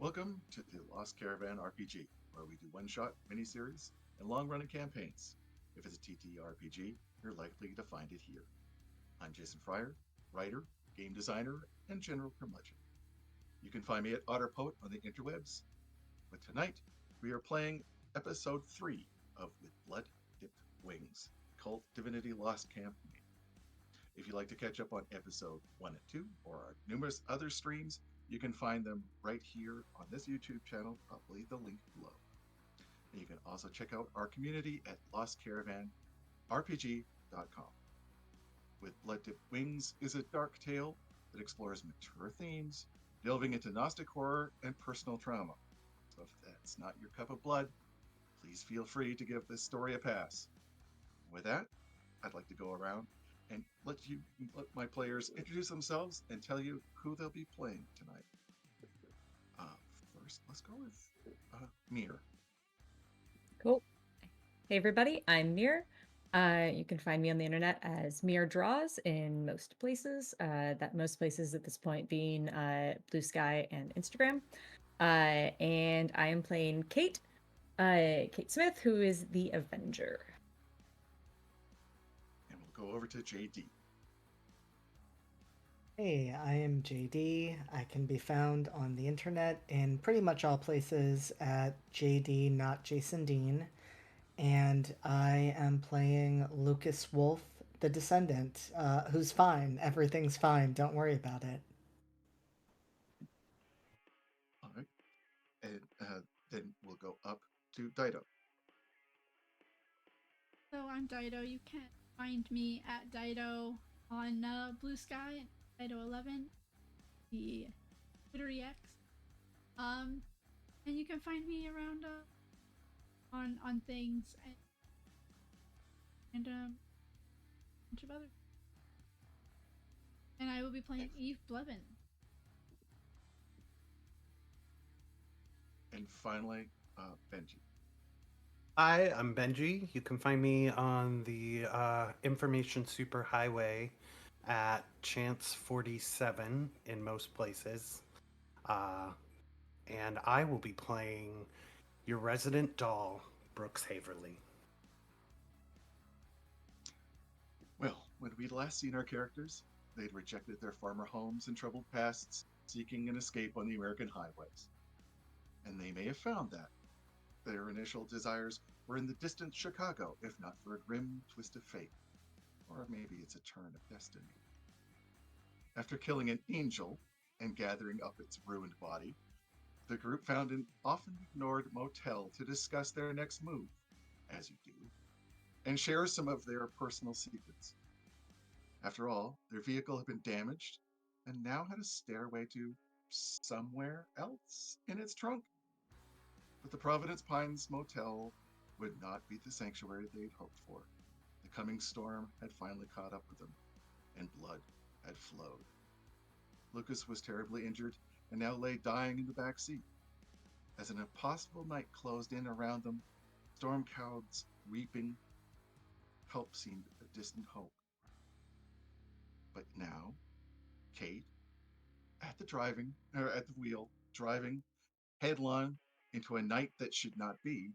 Welcome to the Lost Caravan RPG, where we do one-shot, miniseries, and long-running campaigns. If it's a TTRPG, you're likely to find it here. I'm Jason Fryer, writer, game designer, and general curmudgeon. You can find me at OtterPoet on the interwebs, but tonight we are playing episode 3 of With Blood Dipped Wings, KULT Divinity Lost campaign. If you'd like to catch up on episode 1 and 2 or our numerous other streams, you can find them right here on this YouTube channel. I'll leave the link below. And you can also check out our community at lostcaravanrpg.com. With Blood Dipped Wings is a dark tale that explores mature themes, delving into Gnostic horror and personal trauma. So if that's not your cup of blood, please feel free to give this story a pass. With that, I'd like to go around and let my players introduce themselves and tell you who they'll be playing tonight. First, let's go with Mir. Cool. Hey everybody, I'm Mir. You can find me on the internet as Mir Draws in most places. That most places at this point being Blue Sky and Instagram. And I am playing Kate Smith, who is the Avenger. And we'll go over to JD. Hey, I am JD. I can be found on the internet in pretty much all places at JD, not Jason Dean. And I am playing Lucas Wolf, the Descendant, who's fine. Everything's fine. Don't worry about it. All right. And then we'll go up to Dido. So I'm Dido. You can find me at Dido on Blue Sky, Dido11, the Twitter X. And you can find me around on things and a bunch of other. And I will be playing Eve Blevin. And finally, Benji. Hi, I'm Benji. You can find me on the Information Superhighway at Chance 47 in most places. And I will be playing your resident doll, Brooks Haverly. Well, when we'd last seen our characters, they'd rejected their former homes and troubled pasts, seeking an escape on the American highways. And they may have found that. Their initial desires were in the distant Chicago, if not for a grim twist of fate. Or maybe it's a turn of destiny. After killing an angel and gathering up its ruined body, the group found an often ignored motel to discuss their next move, as you do, and share some of their personal secrets. After all, their vehicle had been damaged and now had a stairway to somewhere else in its trunk. But the Providence Pines Motel would not be the sanctuary they'd hoped for. The coming storm had finally caught up with them, and blood had flowed. Lucas was terribly injured and now lay dying in the back seat. As an impossible night closed in around them, storm clouds weeping, help seemed a distant hope. But now, Kate, at the wheel, driving headlong into a night that should not be,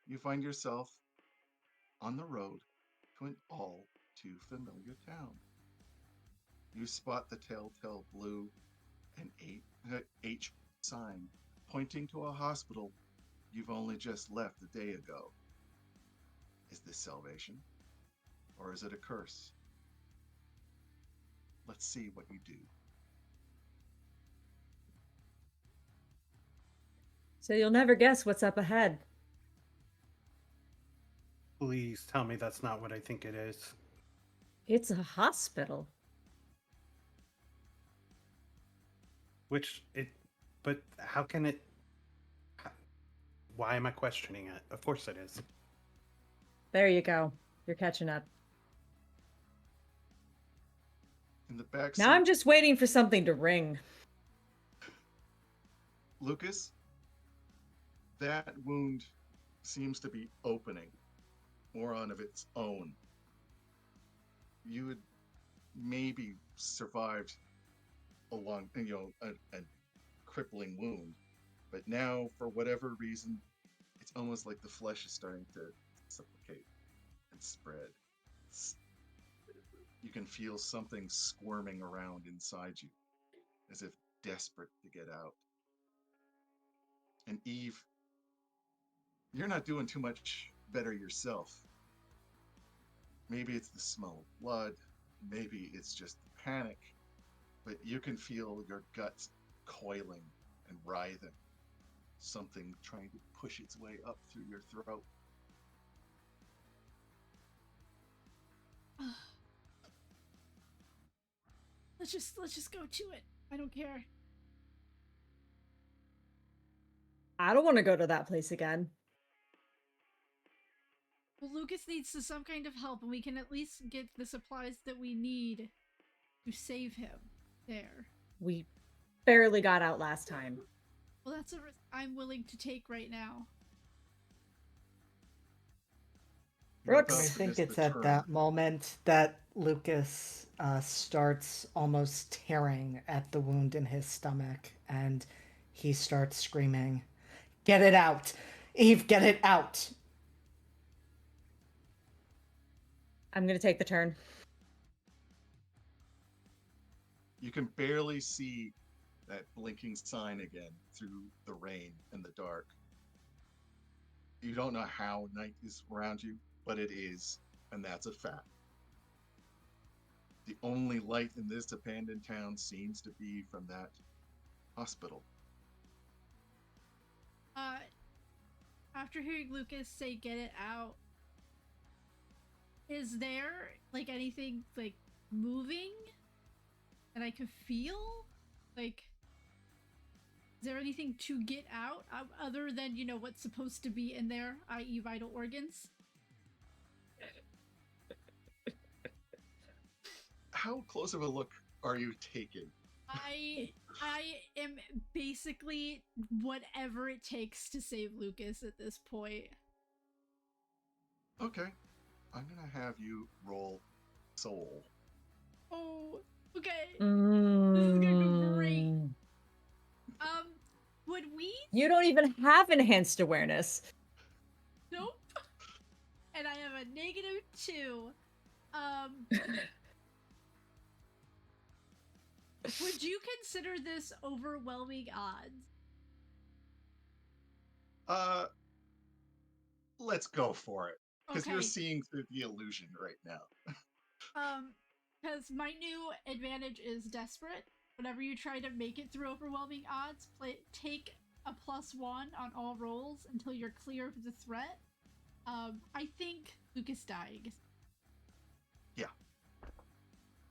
you find yourself on the road to an all too familiar town. You spot the telltale blue and H sign pointing to a hospital you've only just left a day ago. Is this salvation? Or is it a curse? Let's see what you do. So you'll never guess what's up ahead. Please tell me that's not what I think it is. It's a hospital. But how can it... Why am I questioning it? Of course it is. There you go. You're catching up. In the back Now I'm just waiting for something to ring. Lucas, that wound seems to be opening more on of its own. You had maybe survived a crippling wound, But now, for whatever reason, it's almost like the flesh is starting to supplicate and spread. You can feel something squirming around inside you, as if desperate to get out. And Eve, you're not doing too much better yourself. Maybe it's the smell of blood, maybe it's just the panic, but you can feel your guts coiling and writhing, something trying to push its way up through your throat. Let's just go to it. I don't care. I don't want to go to that place again. Well, Lucas needs some kind of help, and we can at least get the supplies that we need to save him there. We barely got out last time. Well, that's a risk I'm willing to take right now. Brooks. I think it's at that moment that Lucas starts almost tearing at the wound in his stomach, and he starts screaming, "Get it out! Eve, get it out!" I'm going to take the turn. You can barely see that blinking sign again through the rain and the dark. You don't know how night is around you, but it is, and that's a fact. The only light in this abandoned town seems to be from that hospital. After hearing Lucas say "get it out," is there like anything like moving that I could feel? Like, is there anything to get out other than, you know, what's supposed to be in there, i.e. vital organs? How close of a look are you taking? I am basically whatever it takes to save Lucas at this point. Okay, I'm gonna have you roll soul. Oh, okay. This is gonna go great. Would we? You don't even have enhanced awareness. Nope. And I have a -2. Would you consider this overwhelming odds? Let's go for it. Because you're Okay. seeing through the illusion right now. Because my new advantage is desperate. Whenever you try to make it through overwhelming odds, take a +1 on all rolls until you're clear of the threat. I think Lucas dying. Yeah.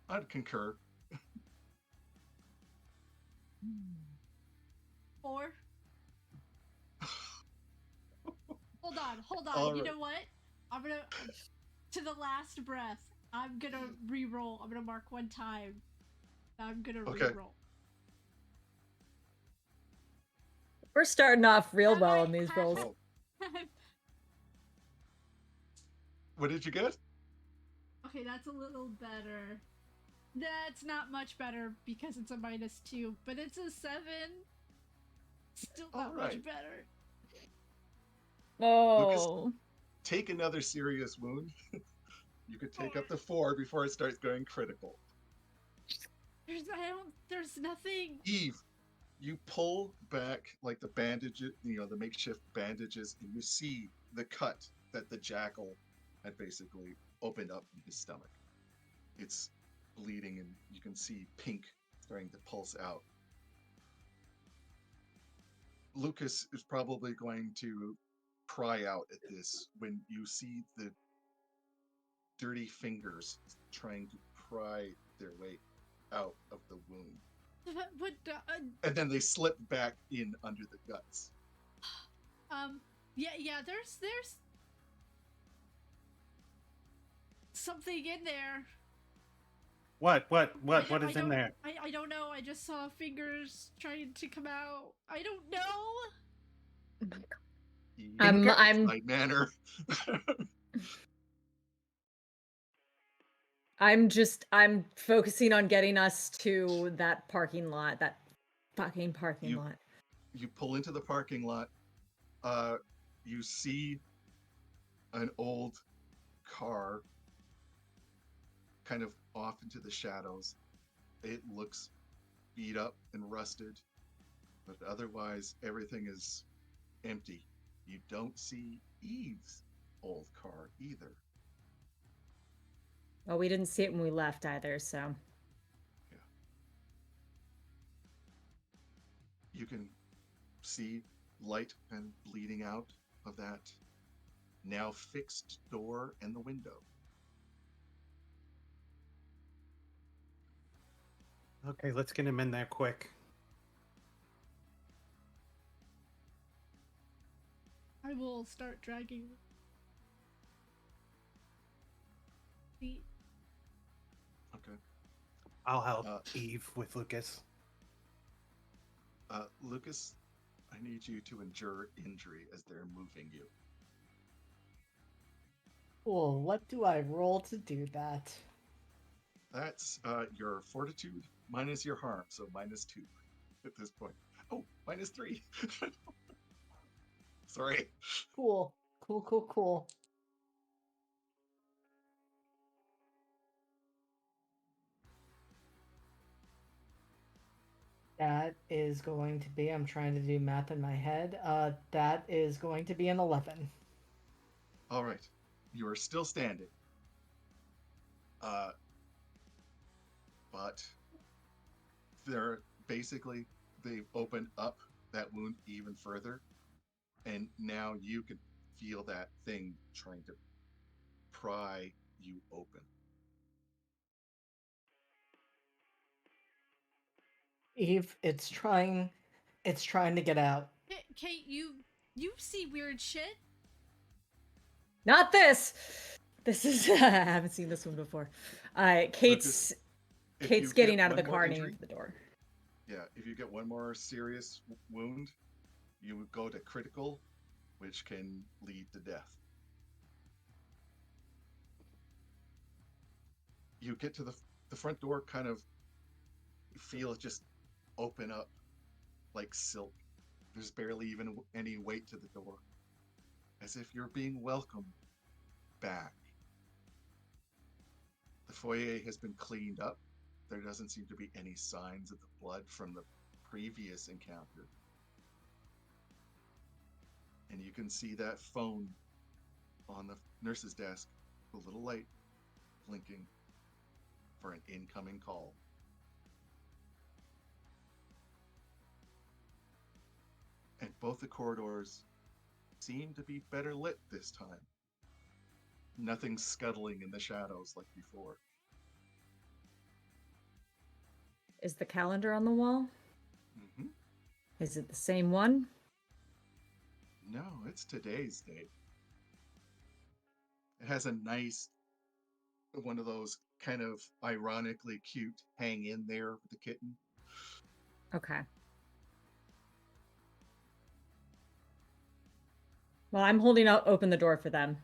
I'd concur. 4. Hold on. All You right. know what? I'm gonna, to the last breath, I'm gonna re-roll. I'm gonna mark 1 time. I'm gonna Okay. re-roll. We're starting off real Have well I- on these rolls. Oh, what did you get? Okay, that's a little better. That's not much better because it's a -2, but it's a 7. Still not All right. much better. Oh. Take another serious wound. You could take up to 4 before it starts going critical. There's nothing. Eve, you pull back like the bandages, the makeshift bandages, and you see the cut that the jackal had basically opened up in his stomach. It's bleeding, and you can see pink starting to pulse out. Lucas is probably going to cry out at this when you see the dirty fingers trying to pry their way out of the wound. And then they slip back in under the guts. Yeah, there's something in there. What is in there? I don't know. I just saw fingers trying to come out. I don't know. I'm Night manner. I'm focusing on getting us to that parking lot, that fucking parking lot. You pull into the parking lot. You see an old car kind of off into the shadows. It looks beat up and rusted, but otherwise everything is empty. You don't see Eve's old car either. Well, we didn't see it when we left either, so. Yeah. You can see light kind of bleeding out of that now fixed door and the window. Okay, let's get him in there quick. I will start dragging the Okay. I'll help Uh, Eve with Lucas. Lucas, I need you to endure injury as they're moving you. Cool. What do I roll to do that? That's your fortitude minus your harm, so -2 at this point. Oh, -3. Sorry. Cool. Cool. That is going to be, I'm trying to do math in my head. That is going to be an 11. All right. You are still standing. But they're basically, they've opened up that wound even further. And now you can feel that thing trying to pry you open. Eve, it's trying to get out. Kate, you see weird shit. Not this! This is. I haven't seen this one before. Kate's Lucas, getting out of the one more car and injury, into the door. yeah, if you get one more serious wound, you would go to critical, which can lead to death. You get to the front door, kind of feel it just open up like silk. There's barely even any weight to the door, as if you're being welcomed back. The foyer has been cleaned up. There doesn't seem to be any signs of the blood from the previous encounter. And you can see that phone on the nurse's desk, a little light blinking for an incoming call. And both the corridors seem to be better lit this time. Nothing scuttling in the shadows like before. Is the calendar on the wall? Mm-hmm. Is it the same one? No, it's today's date. It has a nice, one of those kind of ironically cute hang in there with the kitten. Okay. Well, I'm holding open the door for them.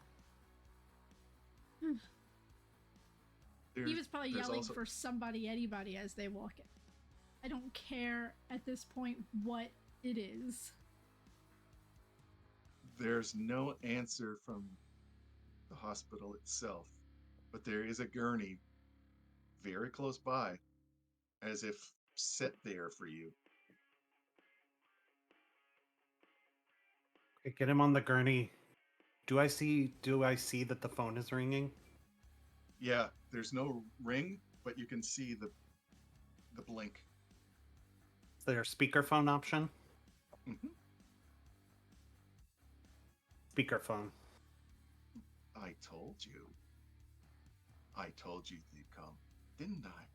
He was probably yelling also, for somebody, anybody as they walk in. I don't care at this point what it is. there's no answer from the hospital itself, but there is a gurney very close by, as if set there for you. Okay, get him on the gurney. Do I see that the phone is ringing? Yeah, there's no ring, but you can see the blink. Is there a speakerphone option? Mm-hmm. Speakerphone. I told you they'd come, didn't I?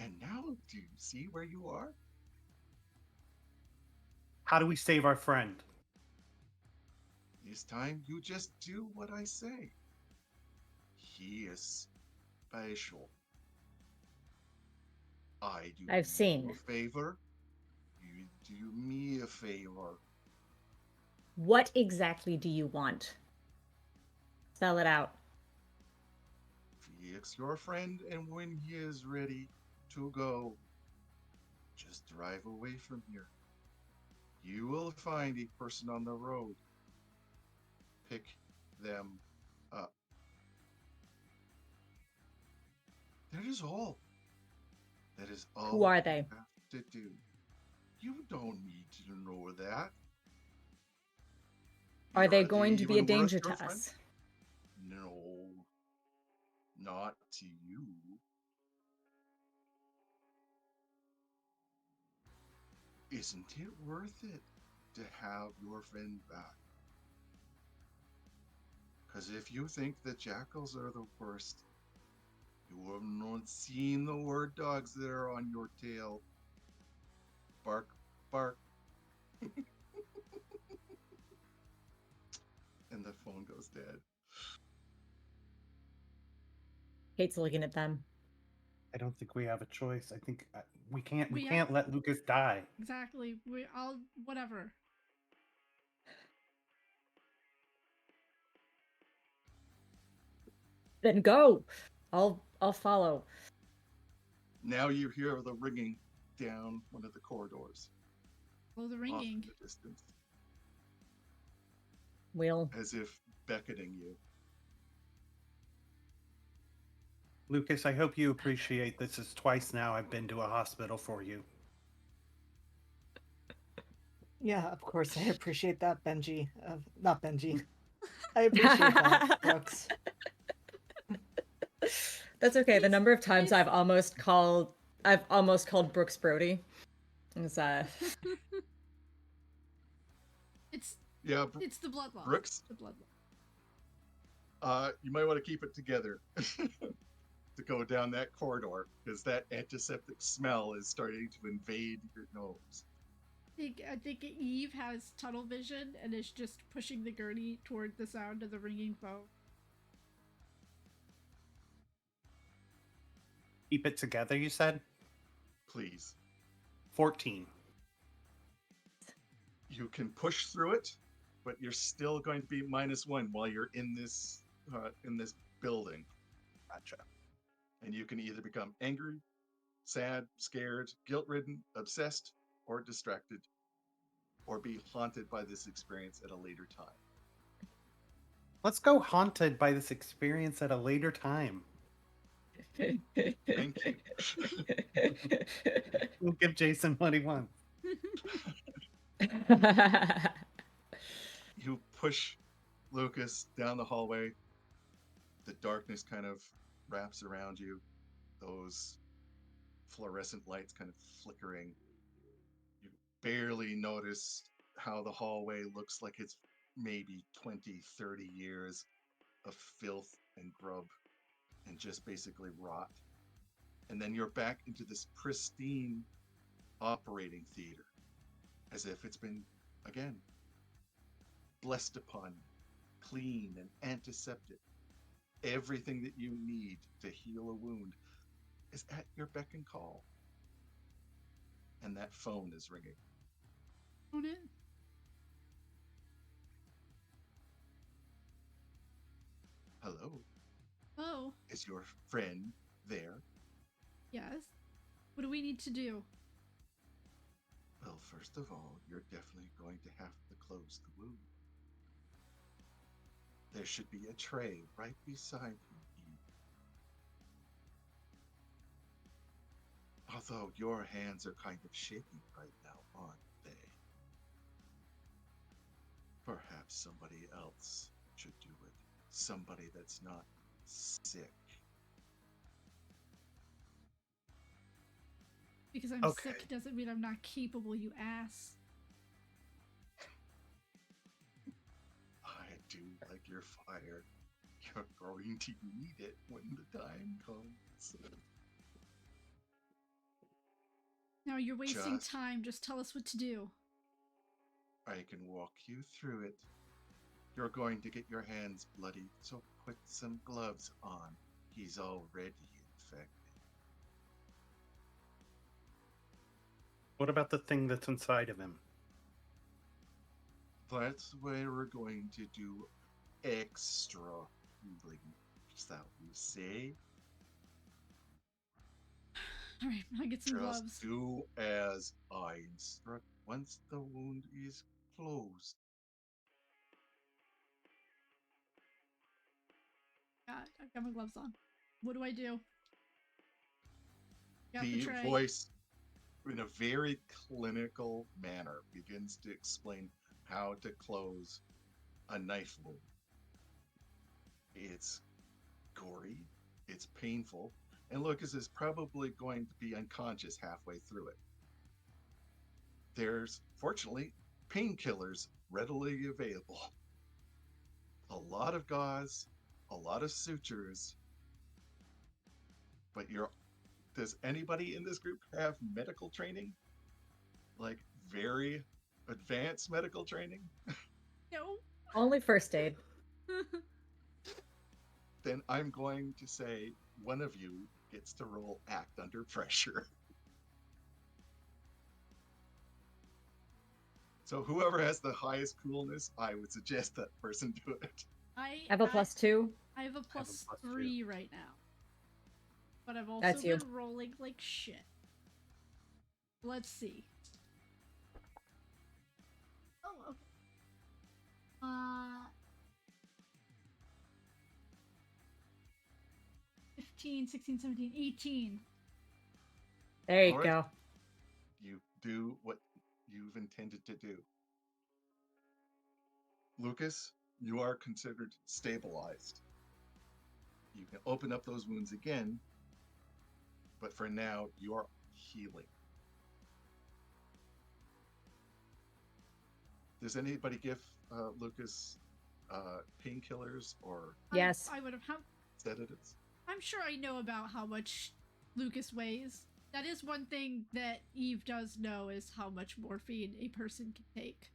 And now do you see where you are? How do we save our friend? This time you just do what I say. He is special. I do I've you seen. a favor. You do me a favor. What exactly do you want? Spell it out. Fix your friend, and when he is ready to go, Just drive away from here. You will find a person on the road. Pick them up. That is all. That is all Who are you they? have to do. You don't need to know that. Are they Are going to be a even worth danger your to friend? us? No, not to you. Isn't it worth it to have your friend back? Because if you think that jackals are the worst, you have not seen the word dogs that are on your tail. Bark, bark. And the phone goes dead. Kate's looking at them. I don't think we have a choice. I think we can't. We We can't let Lucas die. Exactly. I'll whatever. Then go. I'll follow. Now you hear the ringing down one of the corridors. Blow the Off in ringing. the distance, We'll as if beckoning you. Lucas, I hope you appreciate this is twice now I've been to a hospital for you. Yeah, of course, I appreciate that, Benji. Not Benji. I appreciate that, Brooks. That's okay. The He's- number of times he's- I've almost called Brooks Brody. Is It's Yeah, it's the blood loss. Brooks? The blood loss. You might want to keep it together to go down that corridor, because that antiseptic smell is starting to invade your nose. I think Eve has tunnel vision and is just pushing the gurney toward the sound of the ringing phone. Keep it together, you said? Please. 14. You can push through it, but you're still going to be -1 while you're in this building. Gotcha. And you can either become angry, sad, scared, guilt-ridden, obsessed, or distracted, or be haunted by this experience at a later time. Let's go haunted by this experience at a later time. Thank you. We'll give Jason what he wants. You push Lucas down the hallway. The darkness kind of wraps around you. Those fluorescent lights kind of flickering. You barely notice how the hallway looks like it's maybe 20, 30 years of filth and grub and just basically rot. And then you're back into this pristine operating theater, as if it's been, again, blessed upon you, clean and antiseptic. Everything that you need to heal a wound is at your beck and call. And that phone is ringing. Own it. Hello, Oh, is your friend there? yes. What do we need to do? Well, first of all, you're definitely going to have to close the wound. There should be a tray right beside you, Eve. Although your hands are kind of shaky right now, aren't they? Perhaps somebody else should do it. Somebody that's not sick. Because I'm Okay. sick doesn't mean I'm not capable, you ass. I do like your fire. You're going to need it when the time comes. Now you're wasting Just- time. Just tell us what to do. I can walk you through it. You're going to get your hands bloody, so put some gloves on. He's already infected. What about the thing that's inside of him? That's where we're going to do extra healing, shall we say? All right, I get some Just gloves. do as I instruct once the wound is closed. I've got my gloves on. What do I do? Got the The tray. voice, in a very clinical manner, begins to explain how to close a knife wound. It's gory, it's painful, and Lucas is probably going to be unconscious halfway through it. There's, fortunately, painkillers readily available. A lot of gauze, a lot of sutures, but does anybody in this group have medical training? Like very advanced medical training? No. Only first aid. Then I'm going to say one of you gets to roll act under pressure. So whoever has the highest coolness, I would suggest that person do it. I I have a +2. I have a plus plus 3 right now. But I've also That's you. been rolling like shit. Let's see. Oh, okay. 15, 16, 17, 18. There you All right. go. You do what you've intended to do. Lucas, you are considered stabilized. You can open up those wounds again, but for now, you are healing. Does anybody give Lucas painkillers or Yes. I would have. sedatives? I'm sure I know about how much Lucas weighs. That is one thing that Eve does know is how much morphine a person can take.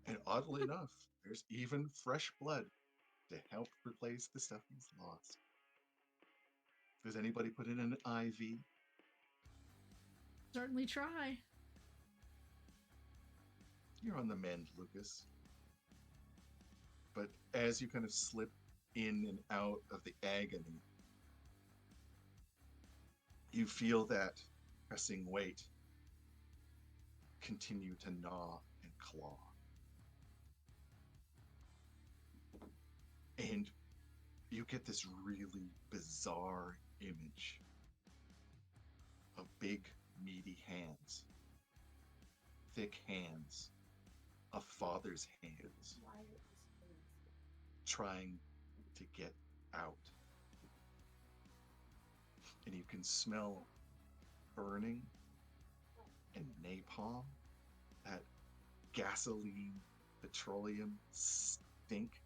And oddly enough, there's even fresh blood to help replace the stuff he's lost. Does anybody put in an IV? Certainly try. You're on the mend, Lucas. But as you kind of slip in and out of the agony, you feel that pressing weight continue to gnaw and claw. And you get this really bizarre image of big, meaty hands, thick hands, a father's hands, trying to get out. And you can smell burning and napalm, that gasoline, petroleum stink.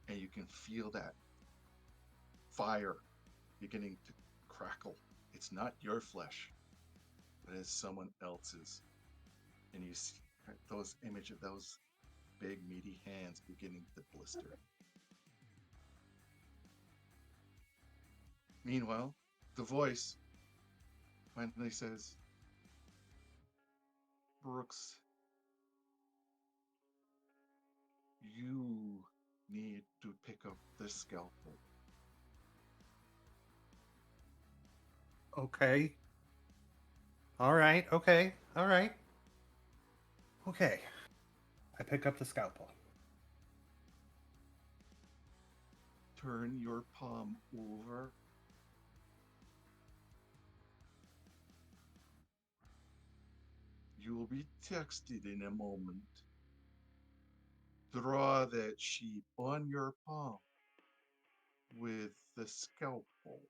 And you can feel that fire beginning to crackle. It's not your flesh, but it's someone else's. And you see those image of those big meaty hands beginning to blister. Meanwhile, the voice finally says, Brooks, you need to pick up the scalpel. Okay. All right. Okay. All right. Okay. I pick up the scalpel. Turn your palm over. You will be texted in a moment. Draw that sheep on your palm with the scalpel.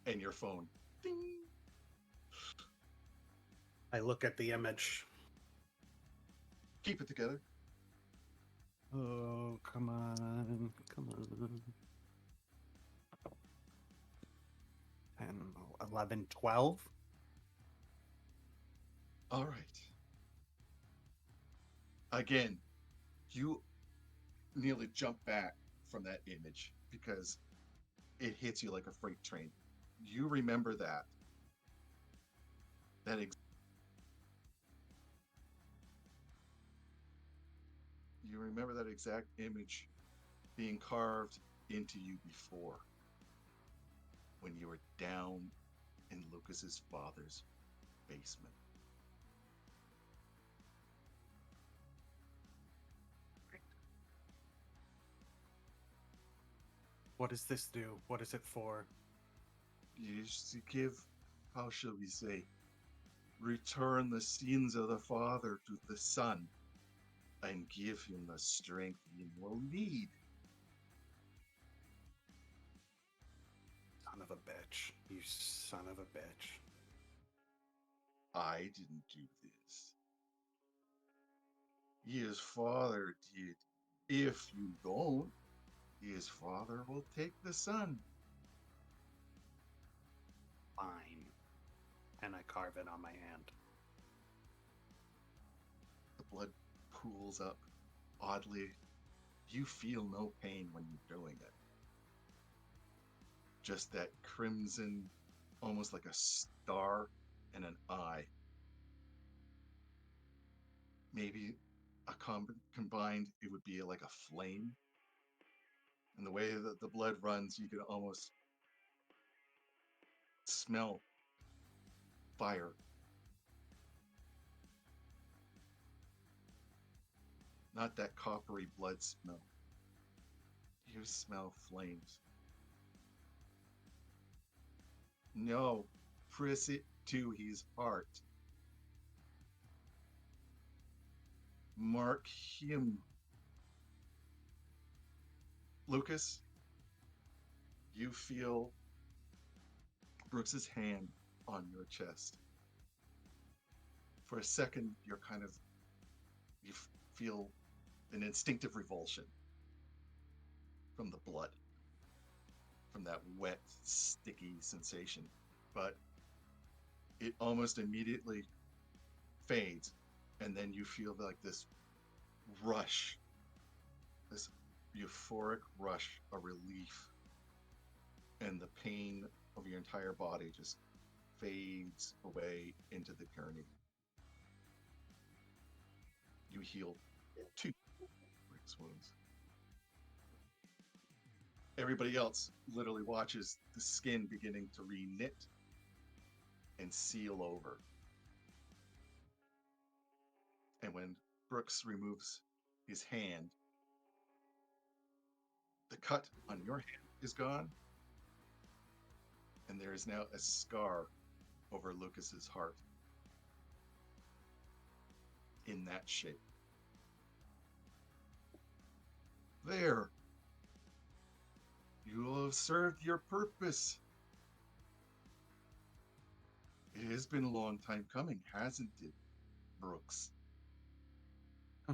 And your phone. Ding. I look at the image. Keep it together. Oh, come on. Come on. 10, 11, 12. All right. Again, you nearly jump back from that image because it hits you like a freight train. You remember that. You remember that exact image being carved into you before when you were down in Lucas's father's basement. What does this do? What is it for? You should give, how shall we say, return the sins of the father to the son and give him the strength he will need. Son of a bitch. You son of a bitch. I didn't do this. His father did. If you don't, his father will take the son. Fine. And I carve it on my hand. The blood pools up. Oddly, you feel no pain when you're doing it. Just that crimson, almost like a star and an eye. Maybe a combined, it would be like a flame. And the way that the blood runs, you can almost smell fire. Not that coppery blood smell. You smell flames. No, press it to his heart. Mark him. Lucas, you feel Brooks's hand on your chest. For a second, you feel an instinctive revulsion from the blood, from that wet, sticky sensation. But it almost immediately fades, and then you feel like this rush, this euphoric rush of relief, and the pain of your entire body just fades away into the eternity. You heal 2 Rick's wounds. Everybody else literally watches the skin beginning to re-knit and seal over. And when Brooks removes his hand, the cut on your hand is gone, and there is now a scar over Lucas's heart in that shape. There. You will have served your purpose. It has been a long time coming, hasn't it, Brooks? I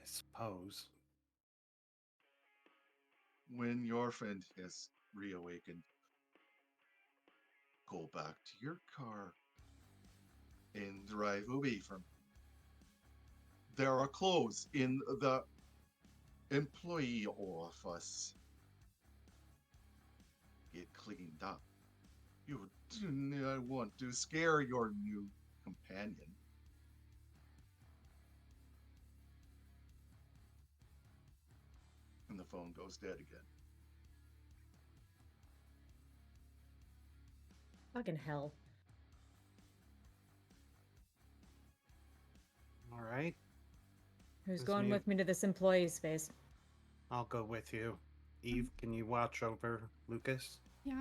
suppose. When your friend has reawakened, go back to your car and drive away from me. There are clothes in the employee office. Get cleaned up. You do not want to scare your new companion. And the phone goes dead again. Fucking hell. All right. Who's Who's going me? with me to this employee space? I'll go with you. Eve, can you watch over Lucas? Yeah,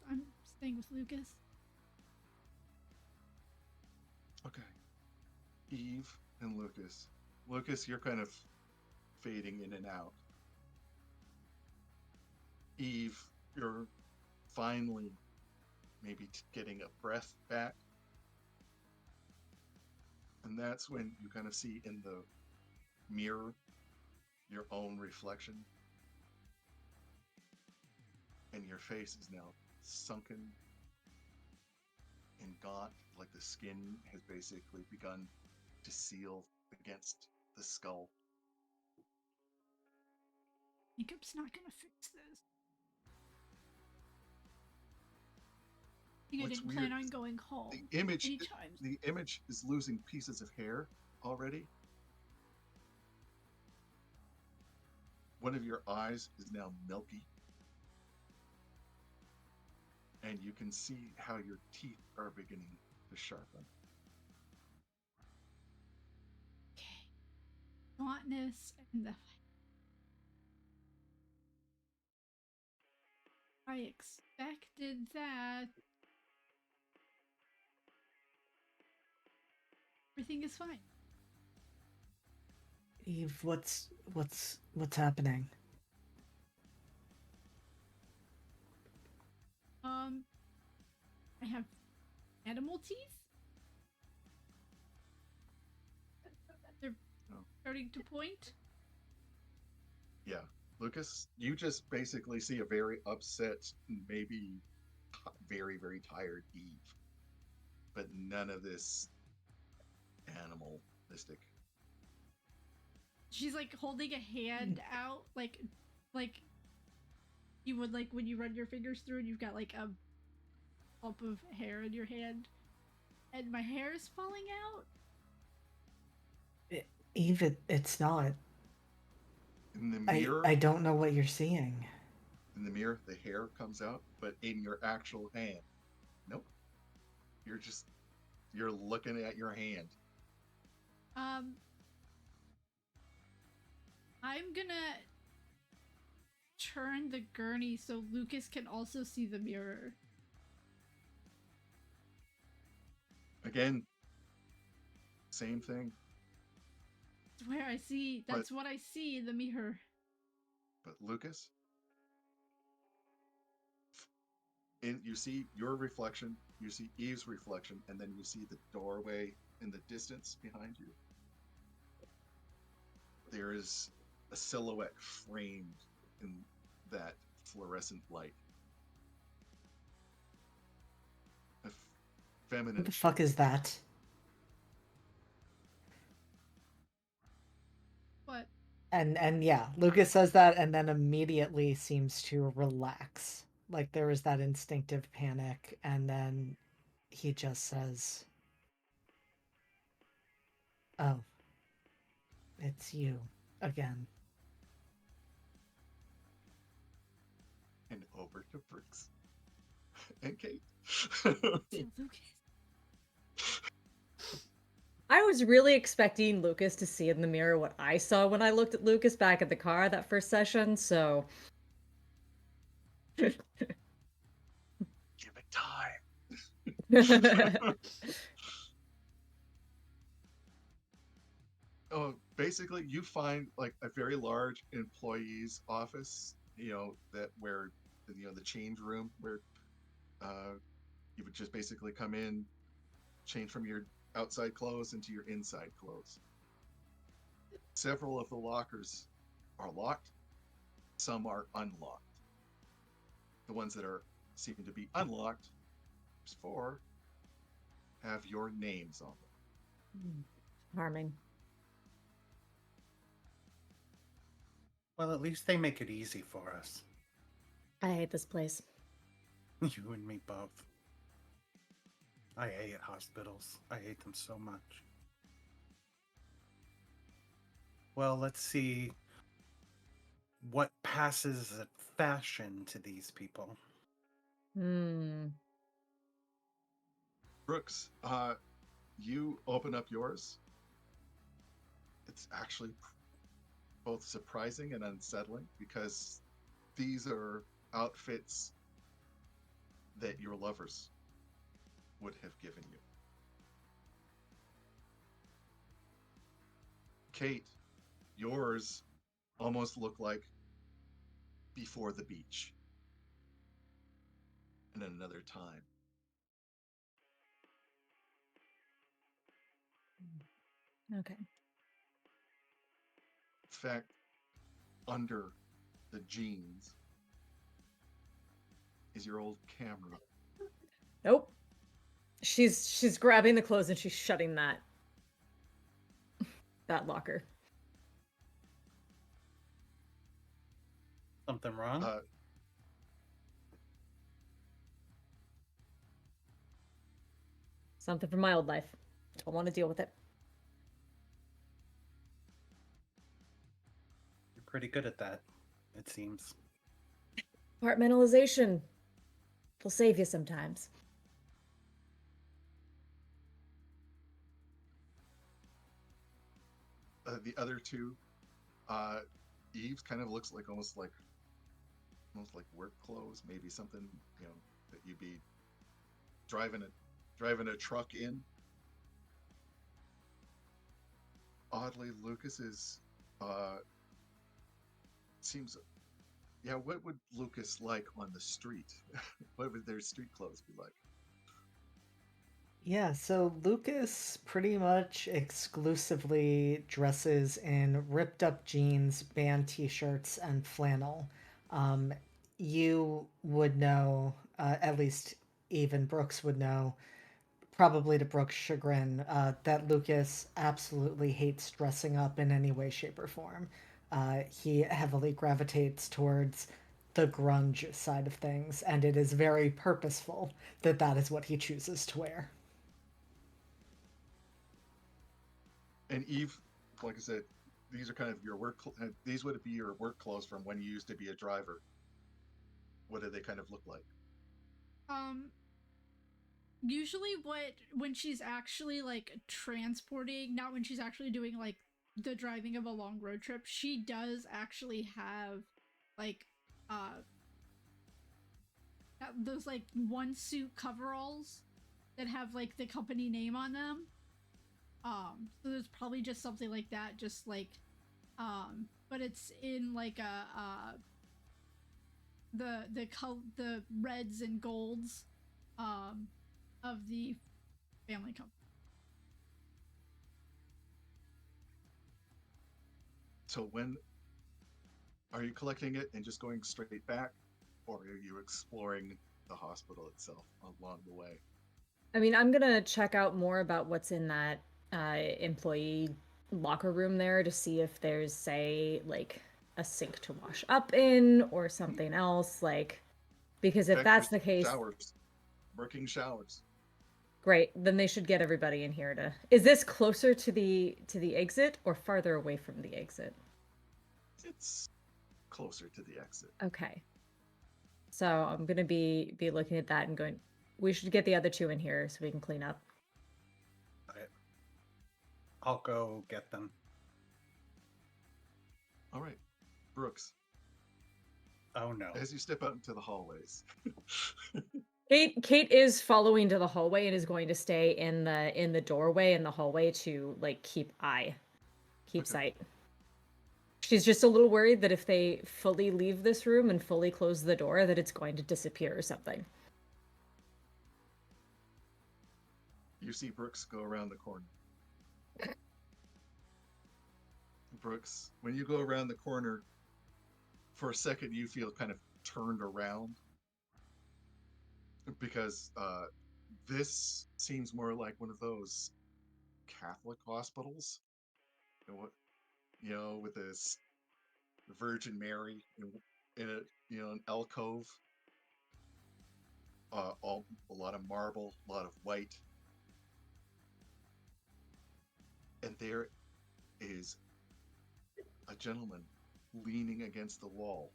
I'm staying with Lucas. Okay. Eve and Lucas. Lucas, you're kind of fading in and out. Eve, you're finally maybe getting a breath back. And that's when you kind of see in the mirror your own reflection. And your face is now sunken and gaunt, like the skin has basically begun to seal against the skull. Makeup's not gonna fix this. I think What's I didn't weird plan on is going home the image anytime. the image is losing pieces of hair already. one of your eyes is now milky, and you can see how your teeth are beginning to sharpen. Okay. Gauntness and the. I expected that. Everything is fine. Eve, what's happening? I have animal teeth. They're Oh. starting to point. Yeah. Lucas, you just basically see a very upset, maybe very, very tired Eve. But none of this animalistic. She's like holding a hand out, like you would like when you run your fingers through and you've got like a clump of hair in your hand, and my hair is falling out. Eve, it's not. In the mirror, I don't know what you're seeing. in the mirror, the hair comes out, but in your actual hand, nope. You're looking at your hand. I'm gonna turn the gurney so Lucas can also see the mirror. Again, same thing. That's where I see. That's what I see in the mirror. But Lucas, you see your reflection, you see Eve's reflection, and then you see the doorway in the distance behind you. There is a silhouette framed in that fluorescent light. A feminine. What the fuck is that? What? And yeah, Lucas says that and then immediately seems to relax. Like there was that instinctive panic, and then he just says, "Oh, it's you again." And over to Brooks and Kate. Lucas. I was really expecting Lucas to see in the mirror what I saw when I looked at Lucas back at the car that first session, so. Give it time. Oh, basically, you find like a very large employee's office. That where the change room where you would just basically come in, change from your outside clothes into your inside clothes. Several of the lockers are locked. Some are unlocked. The ones that seem to be unlocked, there's 4, have your names on them. Harming. Well, at least they make it easy for us. I hate this place. You and me both. I hate hospitals. I hate them so much. Well, let's see what passes as fashion to these people. Brooks, you open up yours. It's actually both surprising and unsettling because these are outfits that your lovers would have given you. Kate, yours almost look like before the beach in another time. Okay. In fact, under the jeans is your old camera. Nope. She's grabbing the clothes and she's shutting that locker. Something wrong? Something from my old life. Don't want to deal with it. You're pretty good at that. it seems. Compartmentalization will save you sometimes. The other two, Eve's kind of looks like almost like work clothes, maybe something that you'd be driving a truck in. Oddly, Lucas is seems yeah. What would Lucas like on the street? What would their street clothes be like? Yeah, so Lucas pretty much exclusively dresses in ripped up jeans, band t shirts, and flannel. Um, you would know, at least even Brooks would know, probably to Brooks' chagrin, that Lucas absolutely hates dressing up in any way, shape, or form. He heavily gravitates towards the grunge side of things, and it is very purposeful that that is what he chooses to wear. And Eve, like I said, these are kind of your work. These would be your work clothes from when you used to be a driver. What do they kind of look like? Um, Usually when she's actually like transporting, not when she's actually doing like the driving of a long road trip, she does actually have like uh those like one suit coveralls that have like the company name on them. So there's probably just something like that, just like but it's in like a the reds and golds um of the family company. So when are you collecting it and just going straight back, or are you exploring the hospital itself along the way? I mean, I'm gonna check out more about what's in that employee locker room there to see if there's, say, like a sink to wash up in or something else. Like, because In if fact, that's there's the case, showers, working showers. great. Then they should get everybody in here to. Is this closer to the exit or farther away from the exit? It's closer to the exit. Okay. So I'm gonna be looking at that and going. We should get the other two in here so we can clean up. I'll go get them. All right, Brooks. Oh no. As you step out into the hallways, Kate is following to the hallway and is going to stay in the doorway in the hallway to like keep Okay. sight. She's just a little worried that if they fully leave this room and fully close the door that it's going to disappear or something. You see Brooks go around the corner. Brooks, when you go around the corner, for a second you feel kind of turned around because this seems more like one of those Catholic hospitals, with this Virgin Mary in an alcove, all a lot of marble, a lot of white, and there is a gentleman leaning against the wall,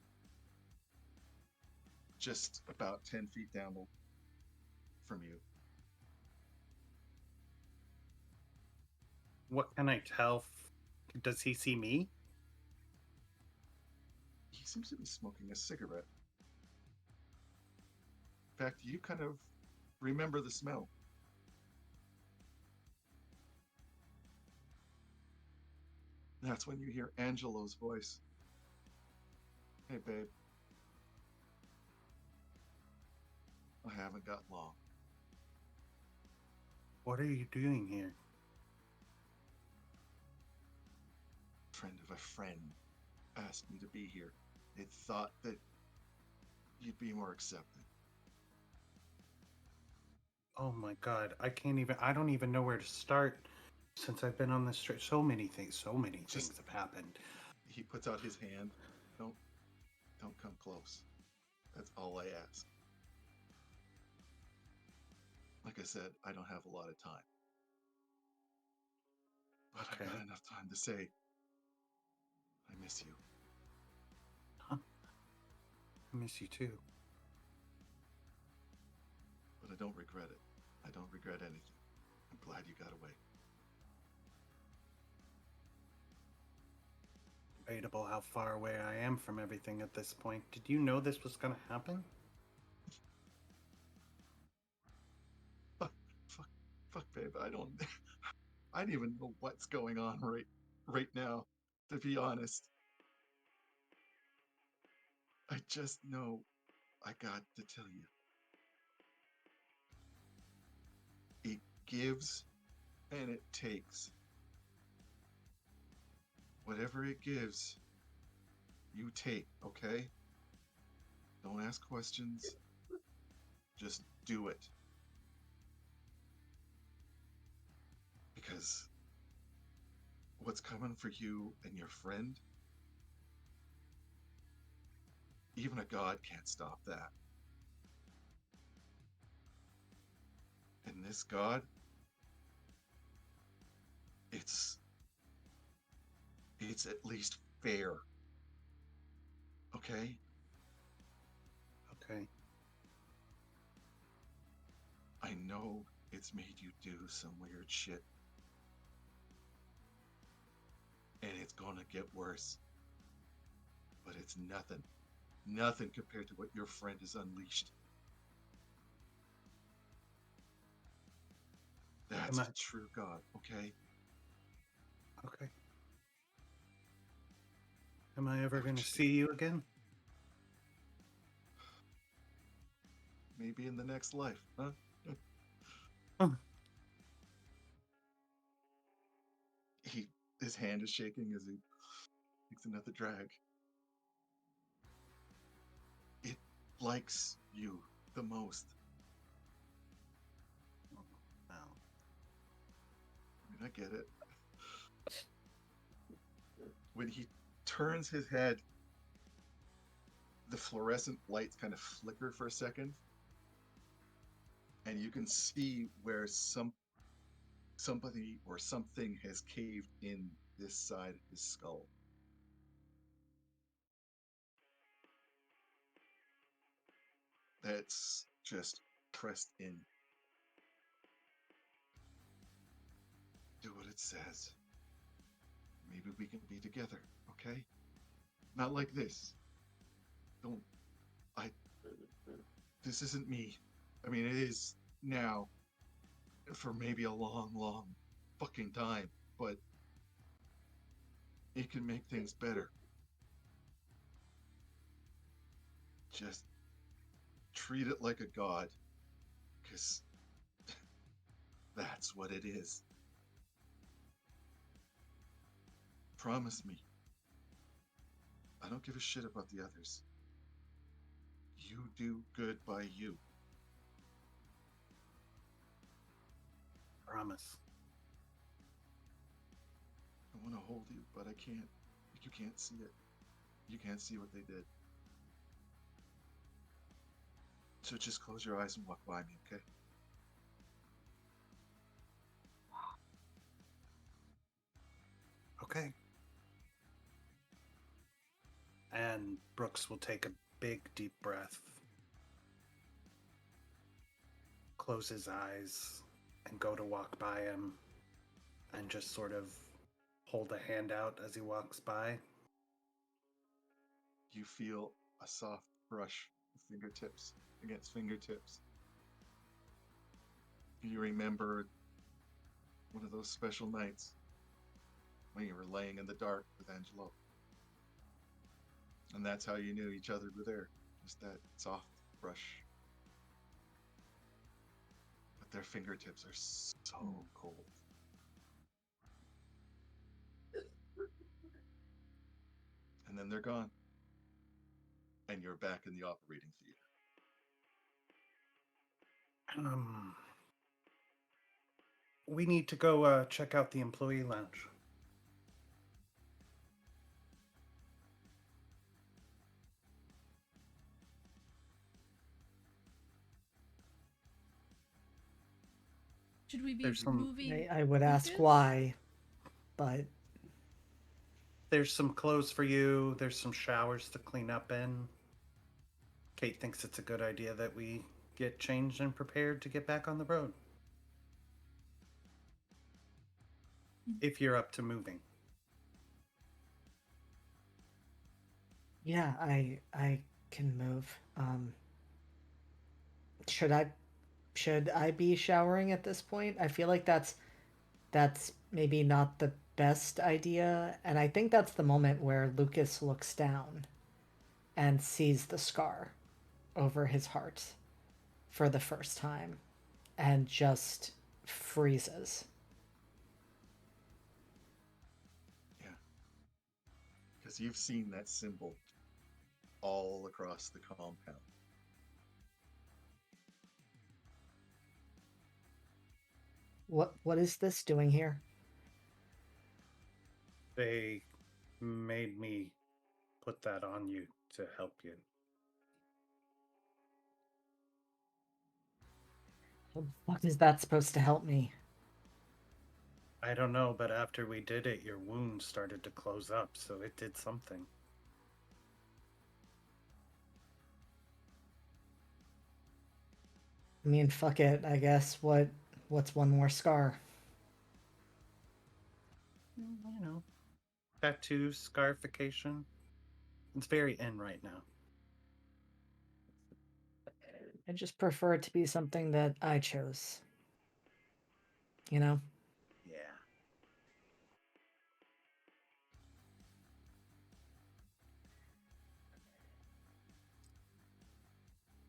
just about 10 feet down from you. What can I tell? Does he see me? He seems to be smoking a cigarette. In fact, you kind of remember the smell. That's when you hear Angelo's voice. Hey, babe. I haven't got long. What are you doing here? Friend of a friend asked me to be here. They thought that you'd be more accepted. Oh my god, I don't even know where to start since I've been on this trip. So many things have happened. He puts out his hand. Don't come close. That's all I ask. Like I said, I don't have a lot of time. But Okay. I've got enough time to say I miss you. Huh? miss you too. But I don't regret it. I don't regret anything. I'm glad you got away. Debatable how far away I am from everything at this point. Did you know this was going to happen? Fuck, babe. I don't even know what's going on right now, to be honest. I just know I got to tell you. It gives and it takes. Whatever it gives, you take, okay? Don't ask questions. Just do it. Because what's coming for you and your friend, even a god can't stop that. And this god, it's at least fair. Okay? Okay. I know it's made you do some weird shit. And it's gonna get worse. But it's nothing. Nothing compared to what your friend has unleashed. That's a true God, okay? Okay. Am I ever going to see you again? Maybe in the next life, huh? Huh. His hand is shaking as he takes another drag. It likes you the most. Wow. I mean, I get it. When he turns his head, the fluorescent lights kind of flicker for a second, and you can see where somebody or something has caved in this side of his skull. That's just pressed in. Do what it says. Maybe we can be together, okay? Not like this. Don't. This isn't me. I mean, it is now. For maybe a long, long fucking time. But it can make things better. Just treat it like a god. Because that's what it is. Promise me. I don't give a shit about the others. You do good by you. Promise. I want to hold you, but I can't. You can't see it. You can't see what they did. So just close your eyes and walk by me, okay? Okay. And Brooks will take a big, deep breath, close his eyes, and go to walk by him, and just sort of hold a hand out as he walks by. You feel a soft brush of fingertips against fingertips. You remember one of those special nights when you were laying in the dark with Angelo. And that's how you knew each other were there. Just that soft brush. But their fingertips are so cold. And then they're gone. And you're back in the operating theater. We need to go check out the employee lounge. Should we be There's some- moving? I would ask Lucas? why, but There's some clothes for you. There's some showers to clean up in. Kate thinks it's a good idea that we get changed and prepared to get back on the road. If you're up to moving. Yeah, I can move. Should I be showering at this point? I feel like that's maybe not the best idea, and I think that's the moment where Lucas looks down and sees the scar over his heart for the first time and just freezes. Yeah. Because you've seen that symbol all across the compound. What is this doing here? They made me put that on you to help you. What the fuck is that supposed to help me? I don't know, but after we did it, your wound started to close up, so it did something. I mean, fuck it, I guess. What's one more scar? You know, tattoos, scarification. It's very in right now. I just prefer it to be something that I chose. You know? Yeah.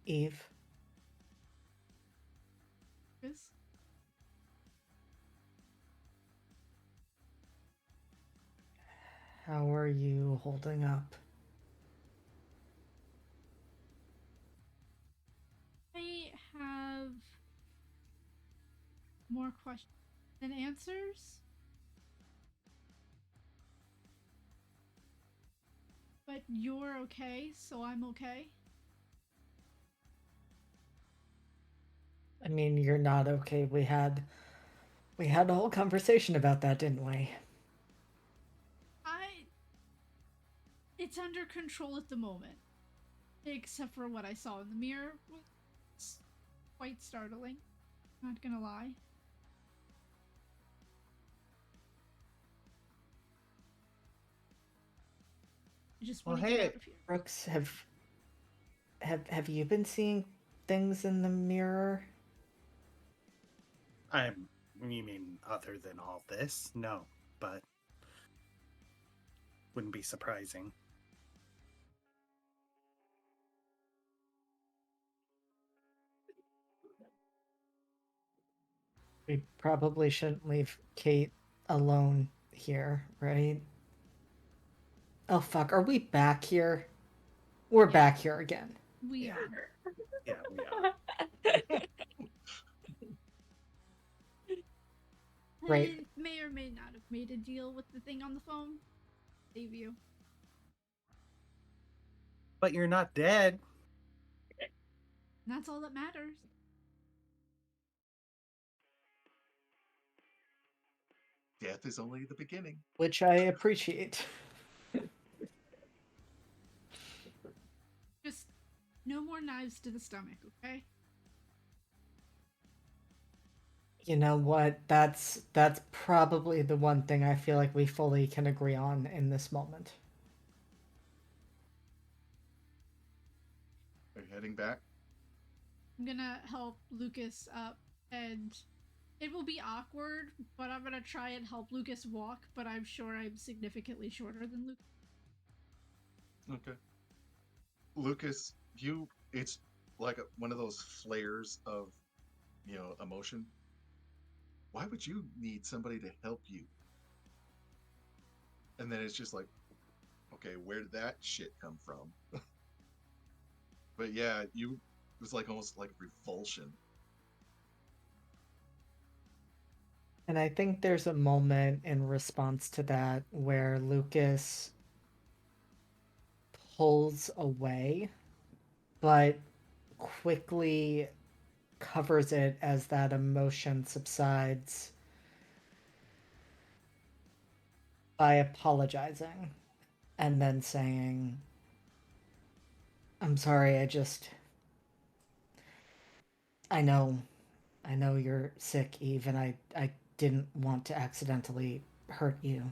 Eve, Yes. how are you holding up? I have more questions than answers. But you're okay, so I'm okay. I mean, you're not okay. We had a whole conversation about that, didn't we? It's under control at the moment. Except for what I saw in the mirror was quite startling. Not gonna lie. I just want to get out of here. Brooks, have you been seeing things in the mirror? You mean other than all this? No, but wouldn't be surprising. We probably shouldn't leave Kate alone here, right? Oh fuck, are we back here? We're back here again. We are. Yeah, we are. Right. I may or may not have made a deal with the thing on the phone. Save you. But you're not dead. And that's all that matters. Death is only the beginning. Which I appreciate. Just no more knives to the stomach, okay? You know what? That's probably the one thing I feel like we fully can agree on in this moment. Are you heading back? I'm gonna help Lucas up, and it will be awkward, but I'm gonna try and help Lucas walk, but I'm sure I'm significantly shorter than Lucas. Okay. Lucas, it's like one of those flares of, emotion. Why would you need somebody to help you? And then it's just like, okay, where did that shit come from? But yeah, it was like almost like revulsion. And I think there's a moment in response to that where Lucas pulls away, but quickly covers it as that emotion subsides by apologizing and then saying, I'm sorry, I know you're sick, Eve, and I didn't want to accidentally hurt you.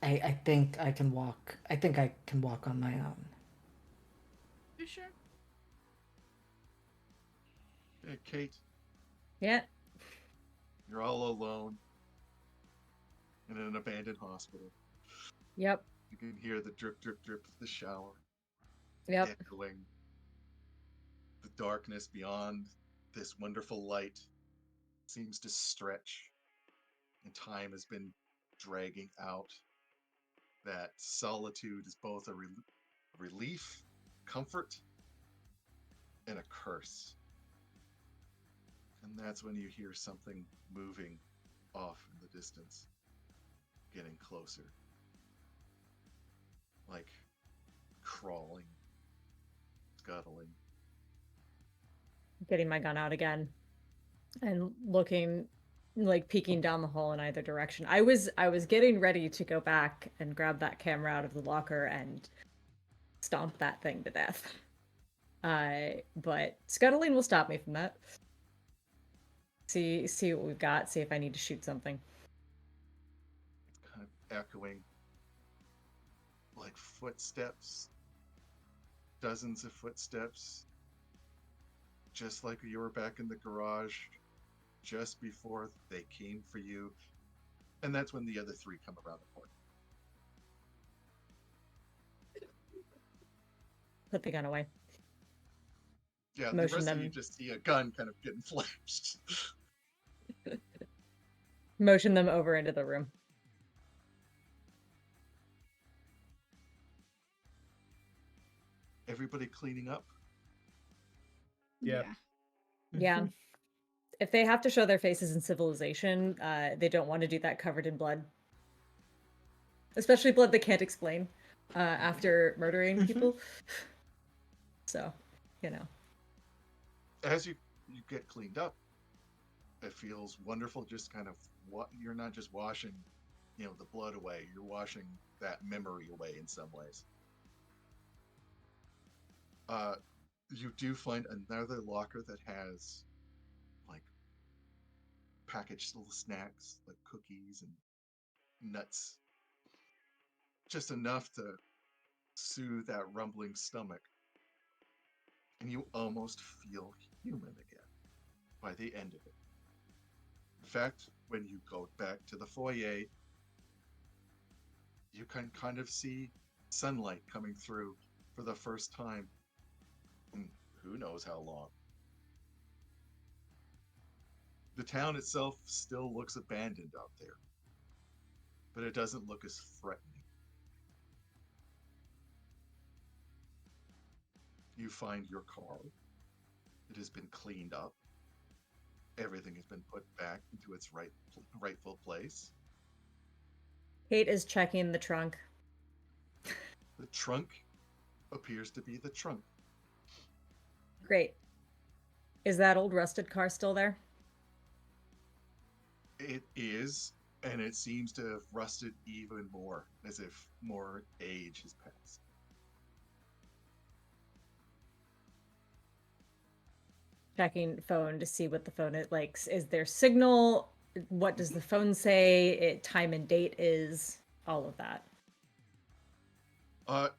I think I can walk. I think I can walk on my own. You sure? Hey, Kate, Yeah. you're all alone in an abandoned hospital. Yep. You can hear the drip, drip, drip of the shower Yep. echoing. The darkness beyond this wonderful light seems to stretch, and time has been dragging out. That solitude is both a relief, comfort, and a curse. And that's when you hear something moving off in the distance, getting closer, like crawling, scuttling. Getting my gun out again and looking, like peeking down the hall in either direction. I was getting ready to go back and grab that camera out of the locker and stomp that thing to death. But scuttling will stop me from that. See what we've got, see if I need to shoot something. It's kind of echoing like footsteps, dozens of footsteps, just like you were back in the garage just before they came for you. And that's when the other three come around the corner. Put the gun away. Yeah, the Motion rest of you them. just see a gun kind of getting flashed. Motion them over into the room. Everybody cleaning up. Yep. Yeah. Yeah. If they have to show their faces in civilization, they don't want to do that covered in blood. Especially blood they can't explain after murdering people. So, you know. As you get cleaned up, it feels wonderful. Just kind of what you're not just washing, the blood away. You're washing that memory away in some ways. You do find another locker that has like packaged little snacks, like cookies and nuts, just enough to soothe that rumbling stomach, and you almost feel human again by the end of it. In fact, when you go back to the foyer, you can kind of see sunlight coming through for the first time in who knows how long. The town itself still looks abandoned out there, but it doesn't look as threatening. You find your car. It has been cleaned up. Everything has been put back into its rightful place. Kate is checking the trunk. The trunk appears to be the trunk. Great. Is that old rusted car still there? It is, and it seems to have rusted even more, as if more age has passed. Checking phone to see what the phone is like. Is there signal? What does the phone say? Time and date is all of that.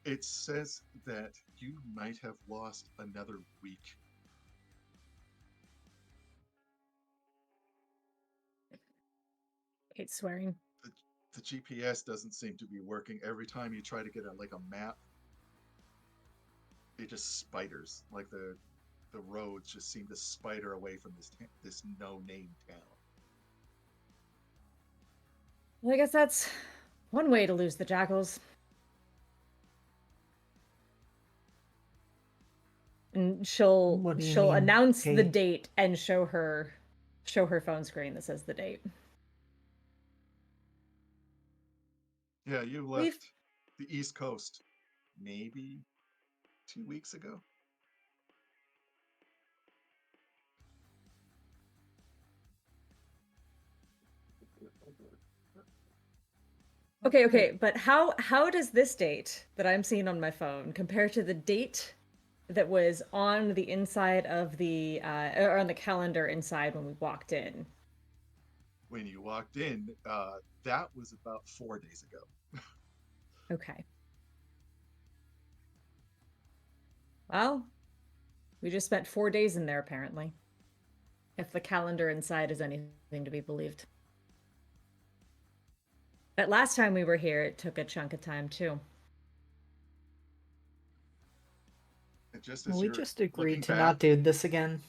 It says that you might have lost another week. Kate's swearing. The GPS doesn't seem to be working. Every time you try to get a map, it just spiders. Like the roads just seem to spider away from this no-name town. Well, I guess that's one way to lose the jackals. And she'll What do you she'll mean, announce the Kate? date and show her phone screen that says the date. Yeah, you left the East Coast maybe 2 weeks ago. Okay, but how does this date that I'm seeing on my phone compare to the date that was on the inside of the or on the calendar inside when we walked in? When you walked in, that was about 4 days ago. Okay. Well, we just spent 4 days in there apparently. If the calendar inside is anything to be believed. But last time we were here, it took a chunk of time too. And just Well, as we you're just agreed looking to back, not do this again.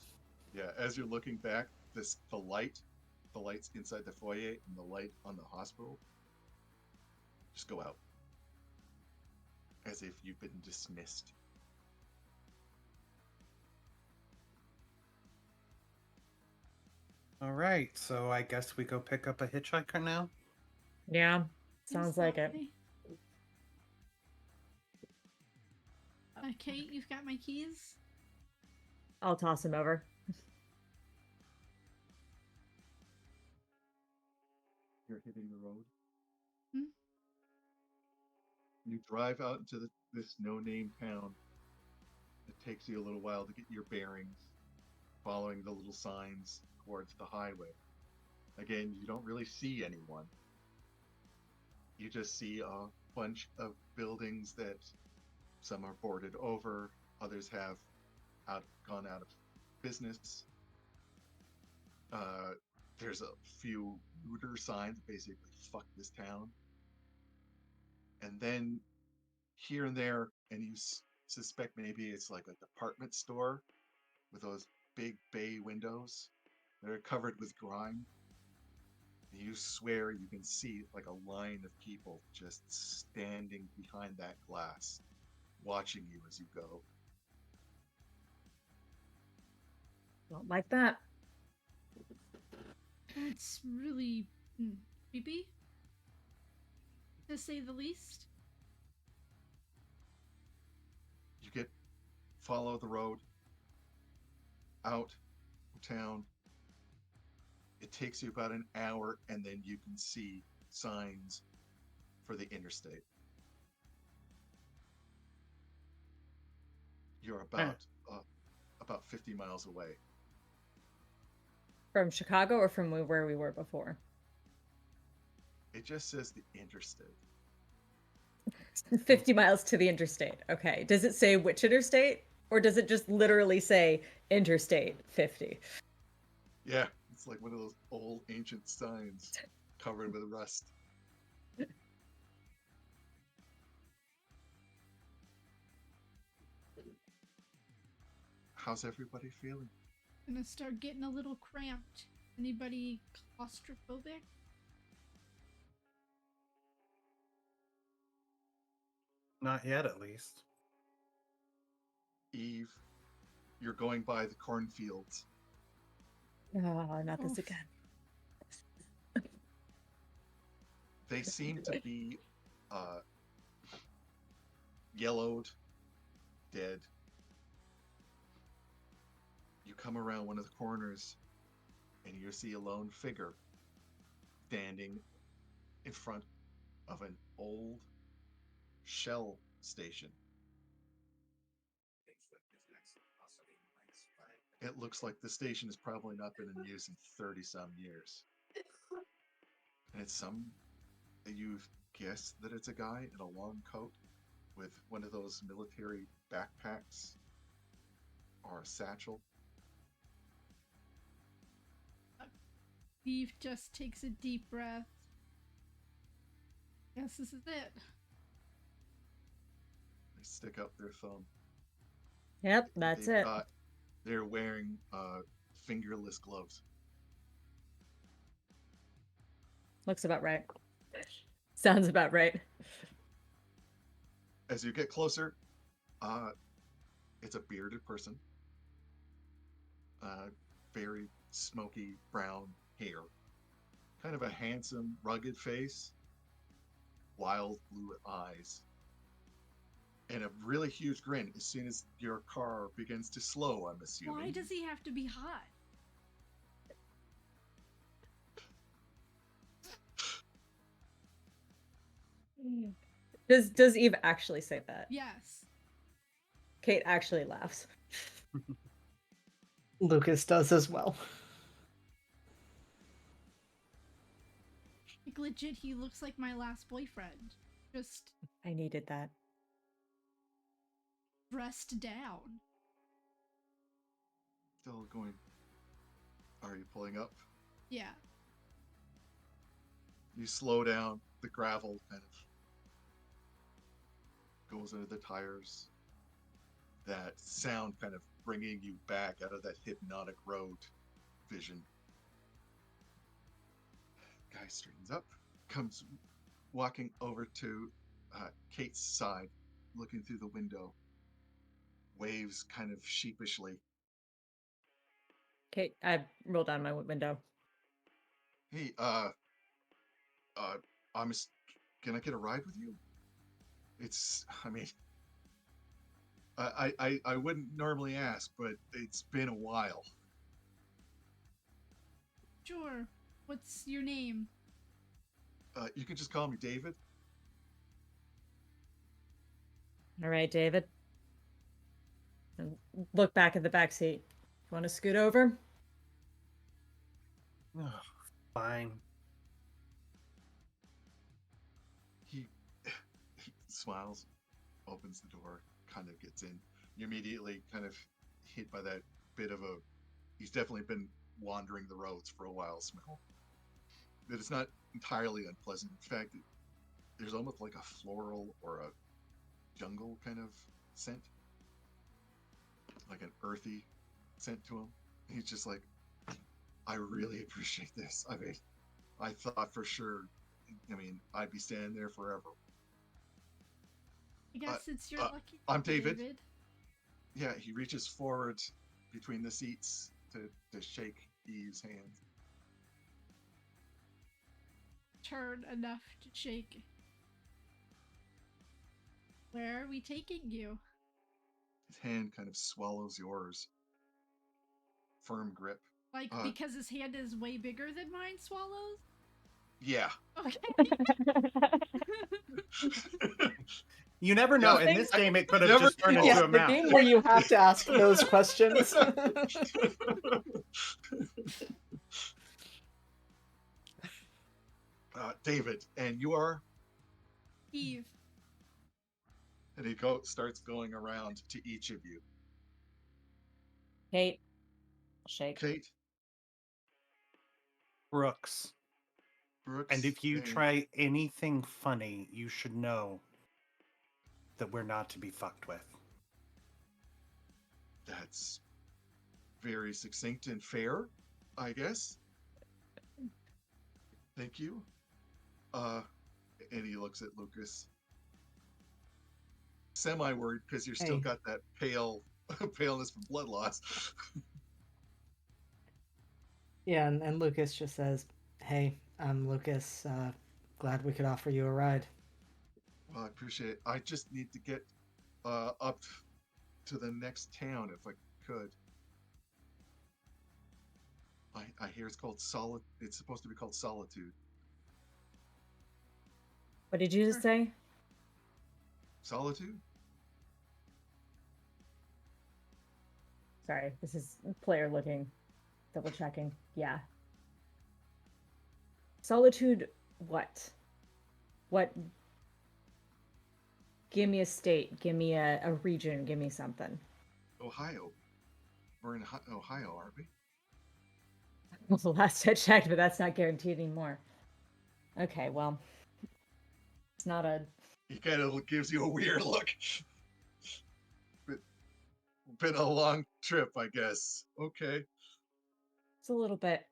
yeah, as you're looking back, the lights inside the foyer and the light on the hospital just go out as if you've been dismissed. All right, so I guess we go pick up a hitchhiker now. Yeah, Seems sounds like that it. way. Kate, you've got my keys. I'll toss him over. You're hitting the road. Hmm? You drive out into this no-name town. It takes you a little while to get your bearings, following the little signs towards the highway. Again, you don't really see anyone. You just see a bunch of buildings that some are boarded over, others have gone out of business. There's a few looter signs, basically fuck this town. And then here and there, and you suspect maybe it's like a department store with those big bay windows that are covered with grime. And you swear you can see like a line of people just standing behind that glass, watching you as you go. Don't like that. That's really creepy, to say the least. You follow the road out of town. It takes you about an hour, and then you can see signs for the interstate. You're about 50 miles away. From Chicago or from where we were before? It just says the interstate. 50 miles to the interstate. Okay. Does it say which interstate? Or does it just literally say Interstate 50? Yeah, it's like one of those old ancient signs covered with rust. How's everybody feeling? Gonna start getting a little cramped. Anybody claustrophobic? Not yet, at least. Eve, you're going by the cornfields. Oh, not this Oof. again. They seem to be yellowed, dead. You come around one of the corners and you see a lone figure standing in front of an old shell station. It looks like the station has probably not been in use in 30 some years. And you've guessed that it's a guy in a long coat with one of those military backpacks or a satchel. Eve just takes a deep breath. Guess this is it. They stick up their thumb. Yep, that's it. They're wearing fingerless gloves. Looks about right. Sounds about right. As you get closer, it's a bearded person. Very smoky brown hair. Kind of a handsome, rugged face. Wild blue eyes. And a really huge grin as soon as your car begins to slow, I'm assuming. Why does he have to be hot? Does Eve actually say that? Yes. Kate actually laughs. Lucas does as well. Like, legit, he looks like my last boyfriend. Just I needed that. dressed down. Still going. Are you pulling up? Yeah. You slow down. The gravel kind of goes under the tires. That sound kind of bringing you back out of that hypnotic road vision. Guy straightens up, comes walking over to Kate's side, looking through the window, waves kind of sheepishly. Kate, I rolled down my window. Hey, I'm. Can I get a ride with you? It's. I mean, I wouldn't normally ask, but it's been a while. Sure. What's your name? You can just call me David. All right, David. And look back at the back seat. Want to scoot over? Fine. He smiles, opens the door, kind of gets in. You're immediately kind of hit by that bit of a. He's definitely been wandering the roads for a while. Smell. That it's not entirely unpleasant. In fact, there's almost like a floral or a jungle kind of scent, like an earthy scent to him. He's just like, I really appreciate this. I mean, I thought for sure. I mean, I'd be standing there forever. I guess it's your lucky. I'm David. Yeah, he reaches forward between the seats to shake Eve's hand. Turn enough to shake. Where are we taking you? His hand kind of swallows yours. Firm grip. Like, because his hand is way bigger than mine swallows? Yeah. Okay. You never know. Yeah, In this game, it could have never just turned know. into Yeah, a the mouth. game where you have to ask those questions. David, and you are? Eve. And he starts going around to each of you. Kate, shake. Kate, Brooks. Brooks, And if you try anything funny, you should know that we're not to be fucked with. That's very succinct and fair, I guess. Thank you. And he looks at Lucas. Semi-worried because you're still Hey. got that paleness from blood loss. Yeah, and Lucas just says, "Hey, I'm Lucas. Glad we could offer you a ride." Well, I appreciate it. I just need to get up to the next town if I could. I hear it's called It's supposed to be called Solitude. What did you just say? Solitude? Sorry, this is player looking, double checking. Yeah. Solitude, what? What? Give me a state, give me a region, give me something. Ohio. We're in Ohio, aren't we? Well, the last I checked, but that's not guaranteed anymore. Okay, well, it's not a. He kind of gives you a weird look. Been a long trip, I guess. Okay. It's a little bit.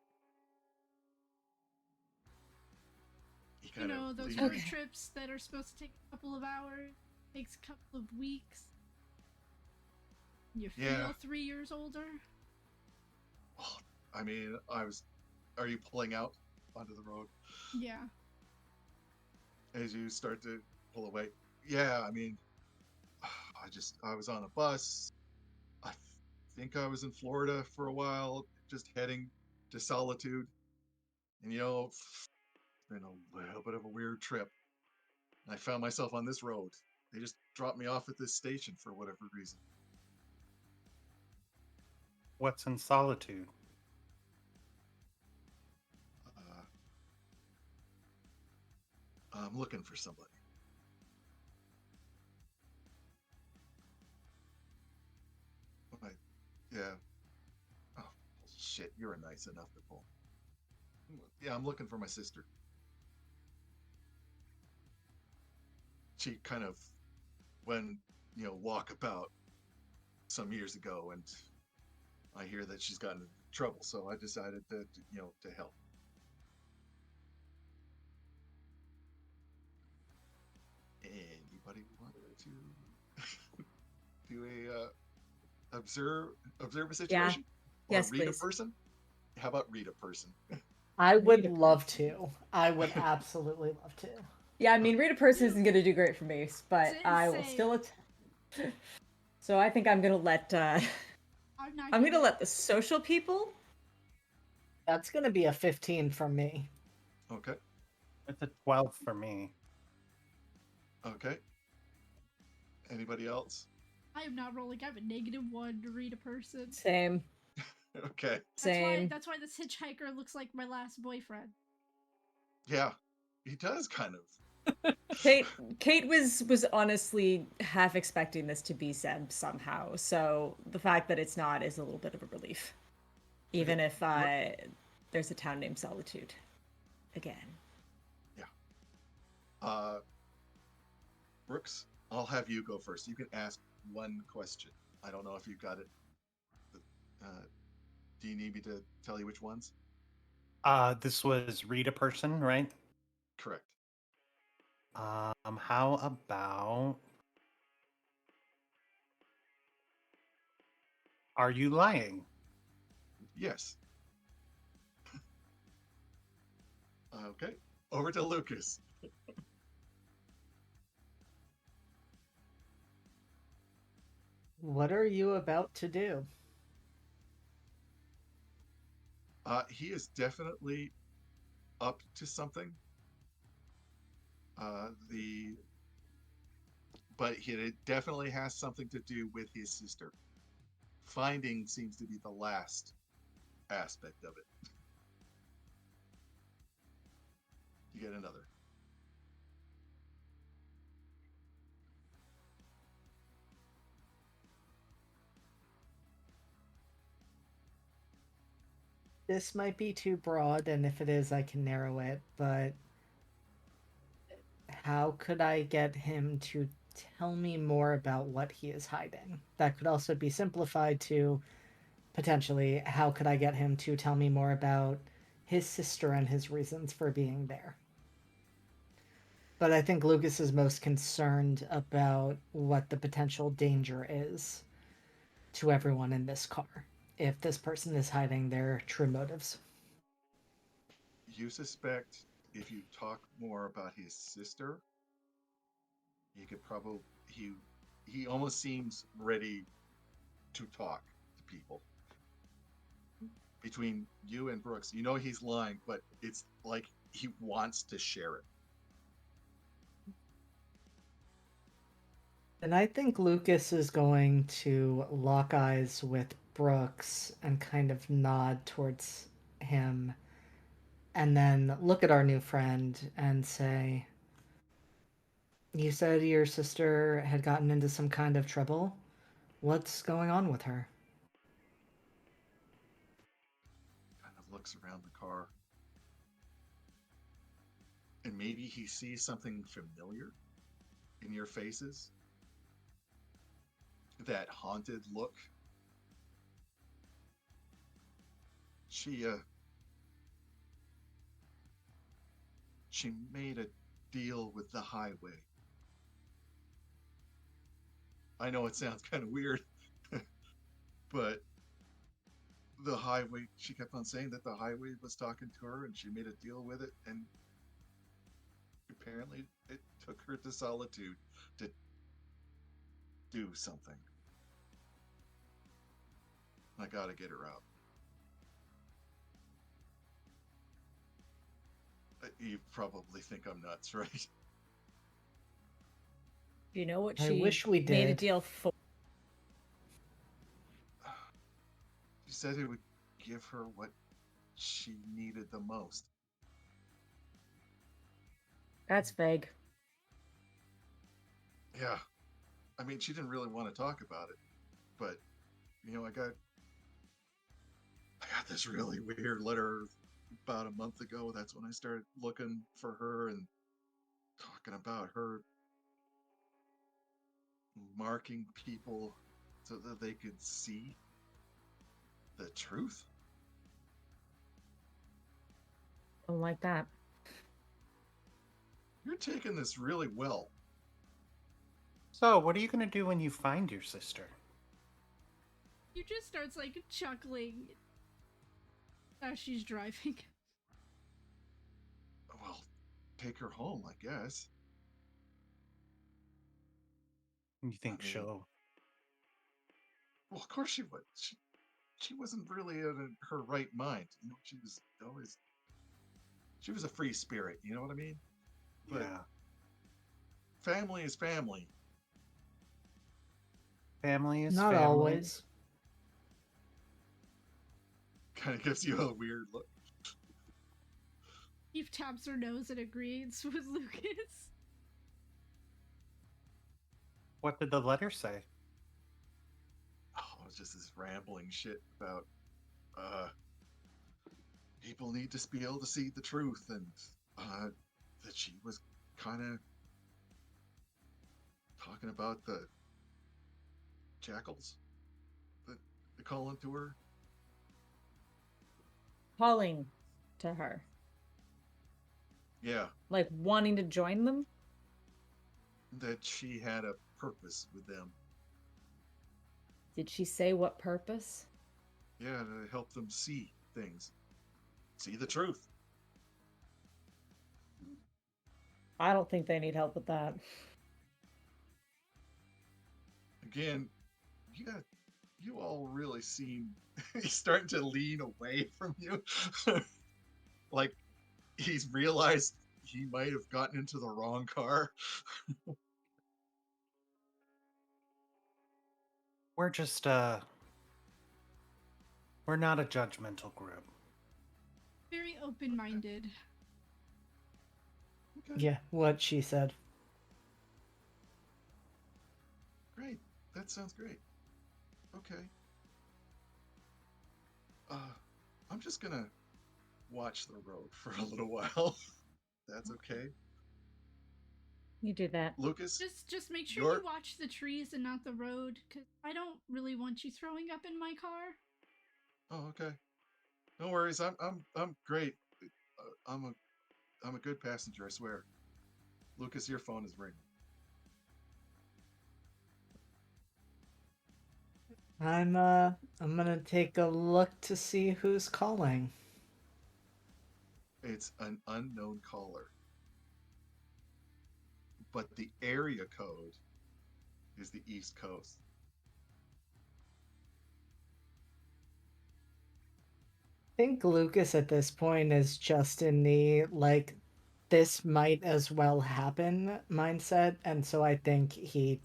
You know, those road trips that are supposed to take a couple of hours, takes a couple of weeks. You feel 3 years older? Well, I mean, are you pulling out onto the road? Yeah. As you start to pull away. Yeah, I mean, I was on a bus. I think I was in Florida for a while, just heading to Solitude. And, it's been a little bit of a weird trip. I found myself on this road. They just dropped me off at this station for whatever reason. What's in solitude? Uh, I'm looking for somebody. Yeah. Oh, shit, you're nice enough to pull. Yeah, I'm looking for my sister. She kind of went, walkabout some years ago, and I hear that she's gotten into trouble, so I decided to help. Anybody want to do a observe a Yeah. situation or Yes, read a please. person? How about read a person? I would Read a love to. I would absolutely love to. Yeah, I mean, read a person isn't going to do great for me, but It's I will insane. still. So I think I'm going to let. I'm not. I'm going to let the social people. That's going to be a 15 from me. Okay. It's a 12 for me. Okay. Anybody else? I am not rolling. I have a -1 to read a person. Same. Okay. Same. That's why this hitchhiker looks like my last boyfriend. Yeah, he does kind of. Kate was honestly half expecting this to be Zeb somehow, so the fact that it's not is a little bit of a relief. Even if there's a town named Solitude. Again. Yeah. Brooks, I'll have you go first. You can ask one question. I don't know if you got it. Do you need me to tell you which ones? This was read a person, right? Correct. How about are you lying? Yes. Okay. Over to Lucas. What are you about to do? He is definitely up to something. But it definitely has something to do with his sister. Finding seems to be the last aspect of it. You get another. This might be too broad, and if it is, I can narrow it, but how could I get him to tell me more about what he is hiding? That could also be simplified to potentially, how could I get him to tell me more about his sister and his reasons for being there? But I think Lucas is most concerned about what the potential danger is to everyone in this car if this person is hiding their true motives. You suspect if you talk more about his sister, he could probably he almost seems ready to talk to people. Between you and Brooks, you know he's lying, but it's like he wants to share it. And I think Lucas is going to lock eyes with Brooks and kind of nod towards him, and then look at our new friend and say, "You said your sister had gotten into some kind of trouble. What's going on with her?" Kind of looks around the car, and maybe he sees something familiar in your faces. That haunted look. She she made a deal with the highway. I know it sounds kind of weird, but the highway, she kept on saying that the highway was talking to her and she made a deal with it, and apparently it took her to Solitude to do something. I gotta get her out. You probably think I'm nuts, right? Do you know what I she wish we made a did. deal for? She said it would give her what she needed the most. That's vague. Yeah. I mean, she didn't really want to talk about it, but I got this really weird letter about a month ago. That's when I started looking for her and talking about her marking people so that they could see the truth. Don't like that. You're taking this really well. So, what are you going to do when you find your sister? You just starts like chuckling as she's driving. Well, take her home, I guess. You think I mean- she'll... Well, of course she would. She wasn't really in her right mind. She was always. She was a free spirit. You know what I mean? But Yeah. family is family. Family is Not family. always. Kind of gives you a weird look. Eve taps her nose and agrees with Lucas. What did the letter say? Oh, it's just this rambling shit about people need to be able to see the truth, and that she was kind of talking about the jackals that they call into her. Calling to her. Yeah, Like wanting to join them? that she had a purpose with them. Did she say what purpose? Yeah, to help them see things, see the truth. I don't think they need help with that. Again, you all really seem he's starting to lean away from you. Like he's realized he might have gotten into the wrong car. We're just, we're not a judgmental group. Very open-minded. Okay, Yeah, what she said. great. That sounds great. Okay. I'm just gonna watch the road for a little while. That's okay. You do that. Lucas, Just make sure You're- you watch the trees and not the road, because I don't really want you throwing up in my car. oh, okay. No worries. I'm great. I'm a good passenger, I swear. Lucas, your phone is ringing. I'm gonna take a look to see who's calling. It's an unknown caller. But the area code is the East Coast. I think Lucas at this point is just in the like this might as well happen mindset, and so I think he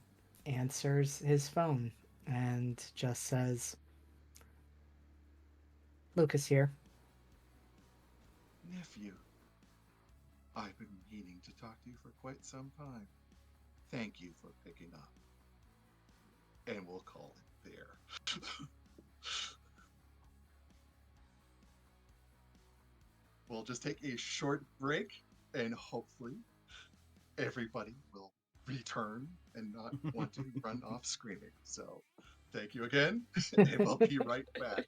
answers his phone and just says, Lucas here. Nephew, I've been meaning to talk to you for quite some time. Thank you for picking up. And we'll call it there. We'll just take a short break, and hopefully everybody will return and not want to run off screaming. So thank you again, and we'll be right back.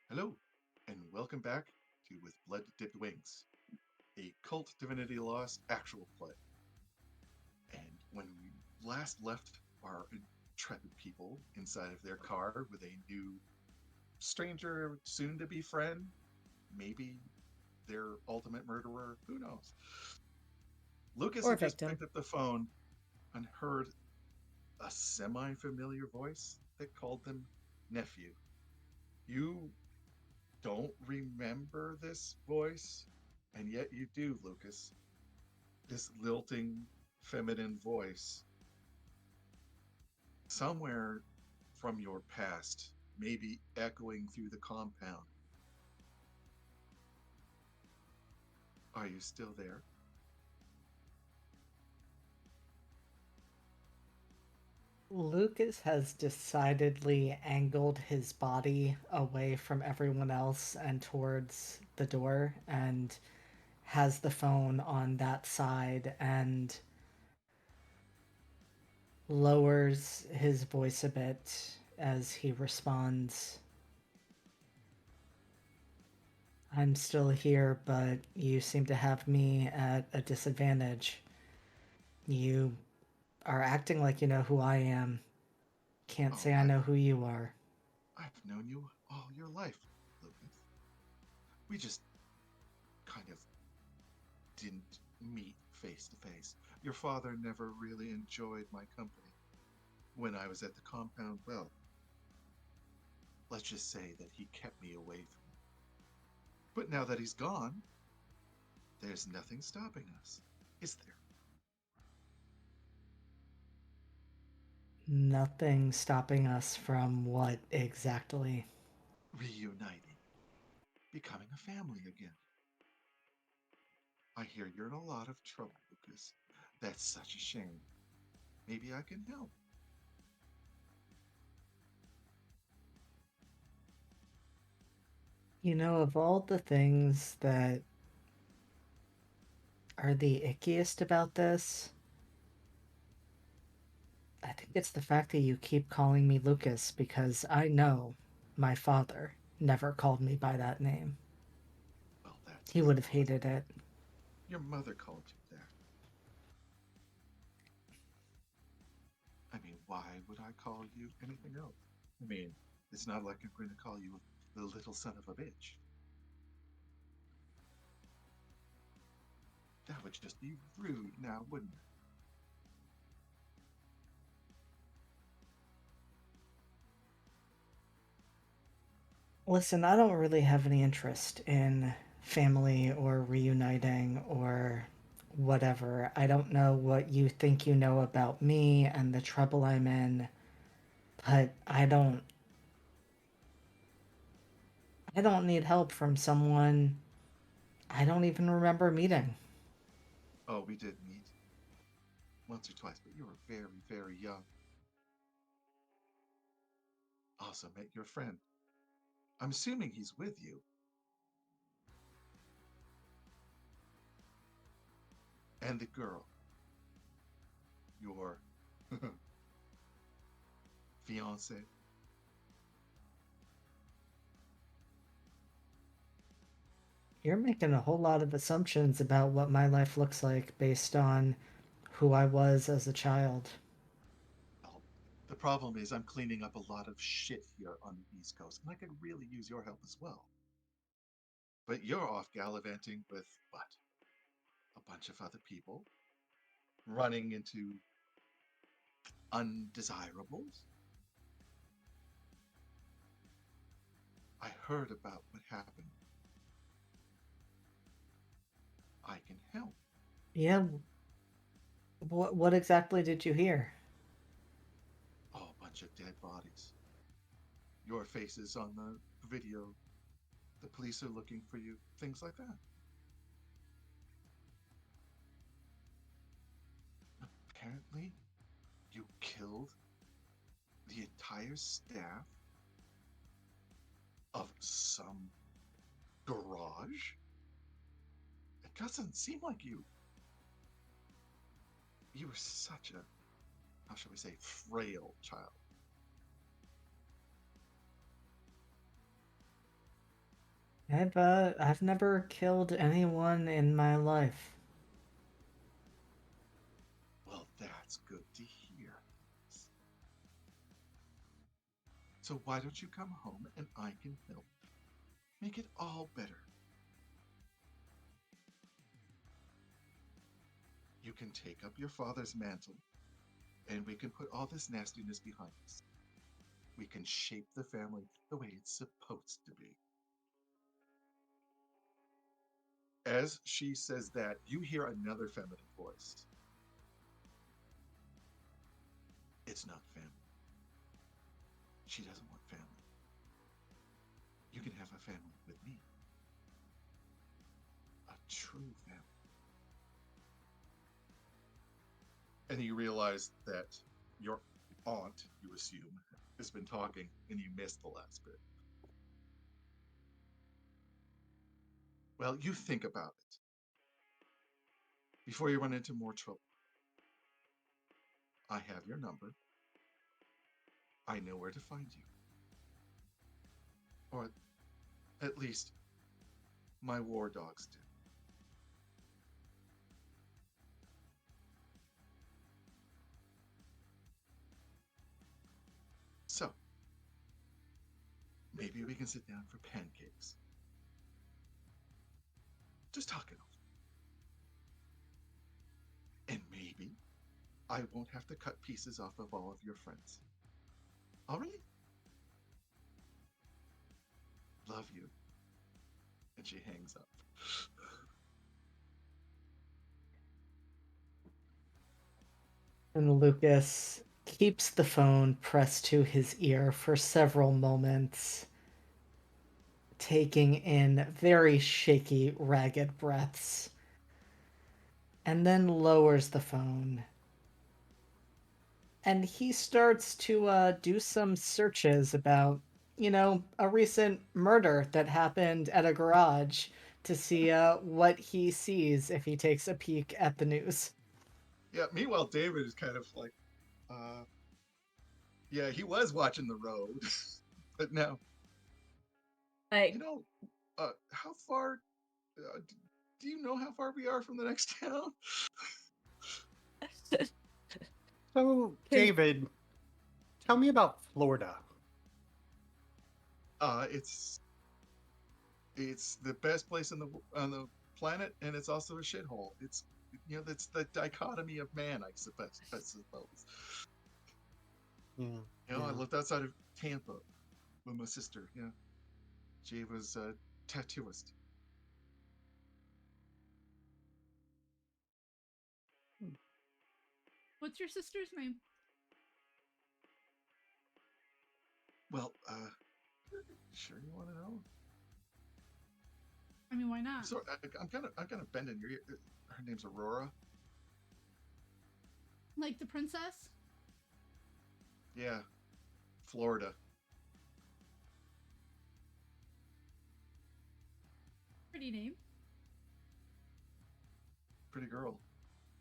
Hello, and welcome back to With Blood Dipped Wings, a cult Divinity Lost Actual play. And when we last left our intrepid people inside of their car with a new stranger, soon to be friend, maybe their ultimate murderer, who knows? Lucas Or had just victim. picked up the phone and heard a semi familiar voice that called them nephew. You don't remember this voice, and yet you do, Lucas. This lilting, feminine voice. Somewhere from your past, maybe echoing through the compound. Are you still there? Lucas has decidedly angled his body away from everyone else and towards the door and has the phone on that side and lowers his voice a bit as he responds. I'm still here, but you seem to have me at a disadvantage. You are acting like you know who I am. Can't Oh, say I know who you are. I've known you all your life, Lucas. We just kind of didn't meet face to face. Your father never really enjoyed my company when I was at the compound. Well, let's just say that he kept me away from you. But now that he's gone, there's nothing stopping us, is there? Nothing stopping us from what exactly? Reuniting, becoming a family again. I hear you're in a lot of trouble, Lucas. That's such a shame. Maybe I can help. You know, of all the things that are the ickiest about this, I think it's the fact that you keep calling me Lucas because I know my father never called me by that name. Well, that's He his would have loss. hated it. Your mother called you that. I mean, why would I call you anything else? I mean, it's not like I'm going to call you the little son of a bitch. That would just be rude now, wouldn't it? Listen, I don't really have any interest in family or reuniting or whatever. I don't know what you think you know about me and the trouble I'm in, but I don't need help from someone I don't even remember meeting. Oh, we did meet once or twice, but you were very, very young. Also met your friend. I'm assuming he's with you. And the girl, your fiance. You're making a whole lot of assumptions about what my life looks like based on who I was as a child. Well, the problem is I'm cleaning up a lot of shit here on the East Coast, and I could really use your help as well. But you're off gallivanting with what? A bunch of other people? Running into undesirables? I heard about what happened. I can help. Yeah, what exactly did you hear? Oh, a bunch of dead bodies. Your faces on the video. The police are looking for you. Things like that. Apparently, you killed the entire staff of some garage? It doesn't seem like you. You were such a, how shall we say, frail child. I've never killed anyone in my life. Well, that's good to hear. So why don't you come home and I can help make it all better? You can take up your father's mantle, and we can put all this nastiness behind us. We can shape the family the way it's supposed to be. As she says that, you hear another feminine voice. It's not family. She doesn't want family. You can have a family with me. A true family. And you realize that your aunt, you assume, has been talking and you missed the last bit. Well, you think about it before you run into more trouble. I have your number. I know where to find you. Or at least my war dogs do. So, maybe we can sit down for pancakes. Just talk it over. And maybe I won't have to cut pieces off of all of your friends. All right? Love you. And she hangs up. And Lucas keeps the phone pressed to his ear for several moments, taking in very shaky, ragged breaths, and then lowers the phone. And he starts to do some searches about, a recent murder that happened at a garage to see what he sees if he takes a peek at the news. Yeah, meanwhile, David is kind of like, yeah, he was watching the road. But now, I you know, how far, do you know how far we are from the next town? So, can David, tell me about Florida. It's the best place on the planet, and it's also a shithole. It's the dichotomy of man, I suppose. Yeah. I lived outside of Tampa with my sister. Yeah, she was a tattooist. What's your sister's name? Well, sure you want to know? I mean, why not? So I'm kind of bending your ear. Her name's Aurora. Like the princess? Yeah, Florida. Pretty name. Pretty girl,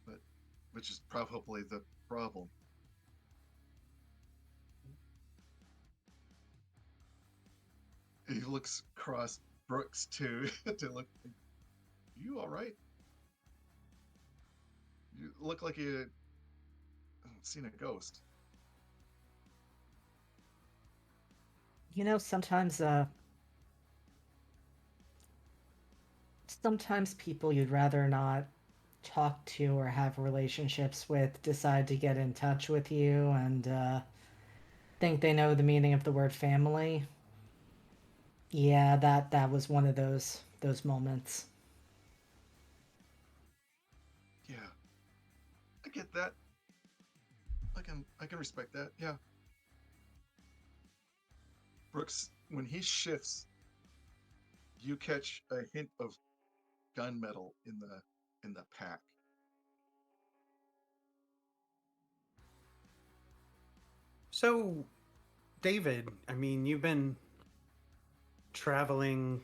but which is probably the problem. He looks across Brooks too to look. You all right? You look like you seen a ghost. Sometimes sometimes people you'd rather not talk to or have relationships with decide to get in touch with you and think they know the meaning of the word family. Yeah, that was one of those moments. Yeah, I get that. I can respect that. Yeah, Brooks, when he shifts, you catch a hint of gunmetal in the pack. So, David, I mean, you've been traveling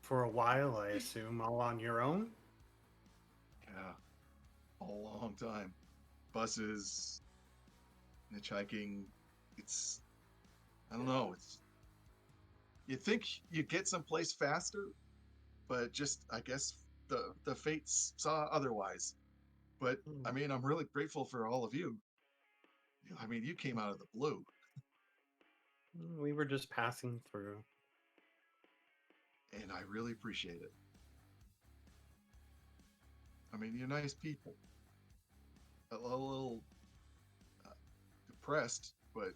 for a while, I assume, all on your own? Yeah, a long time. Buses, hitchhiking. I don't know. You think you get someplace faster, but just I guess the fates saw otherwise. But I mean, I'm really grateful for all of you. I mean, you came out of the blue, We were just passing through. and I really appreciate it. I mean, you're nice people. A little depressed, but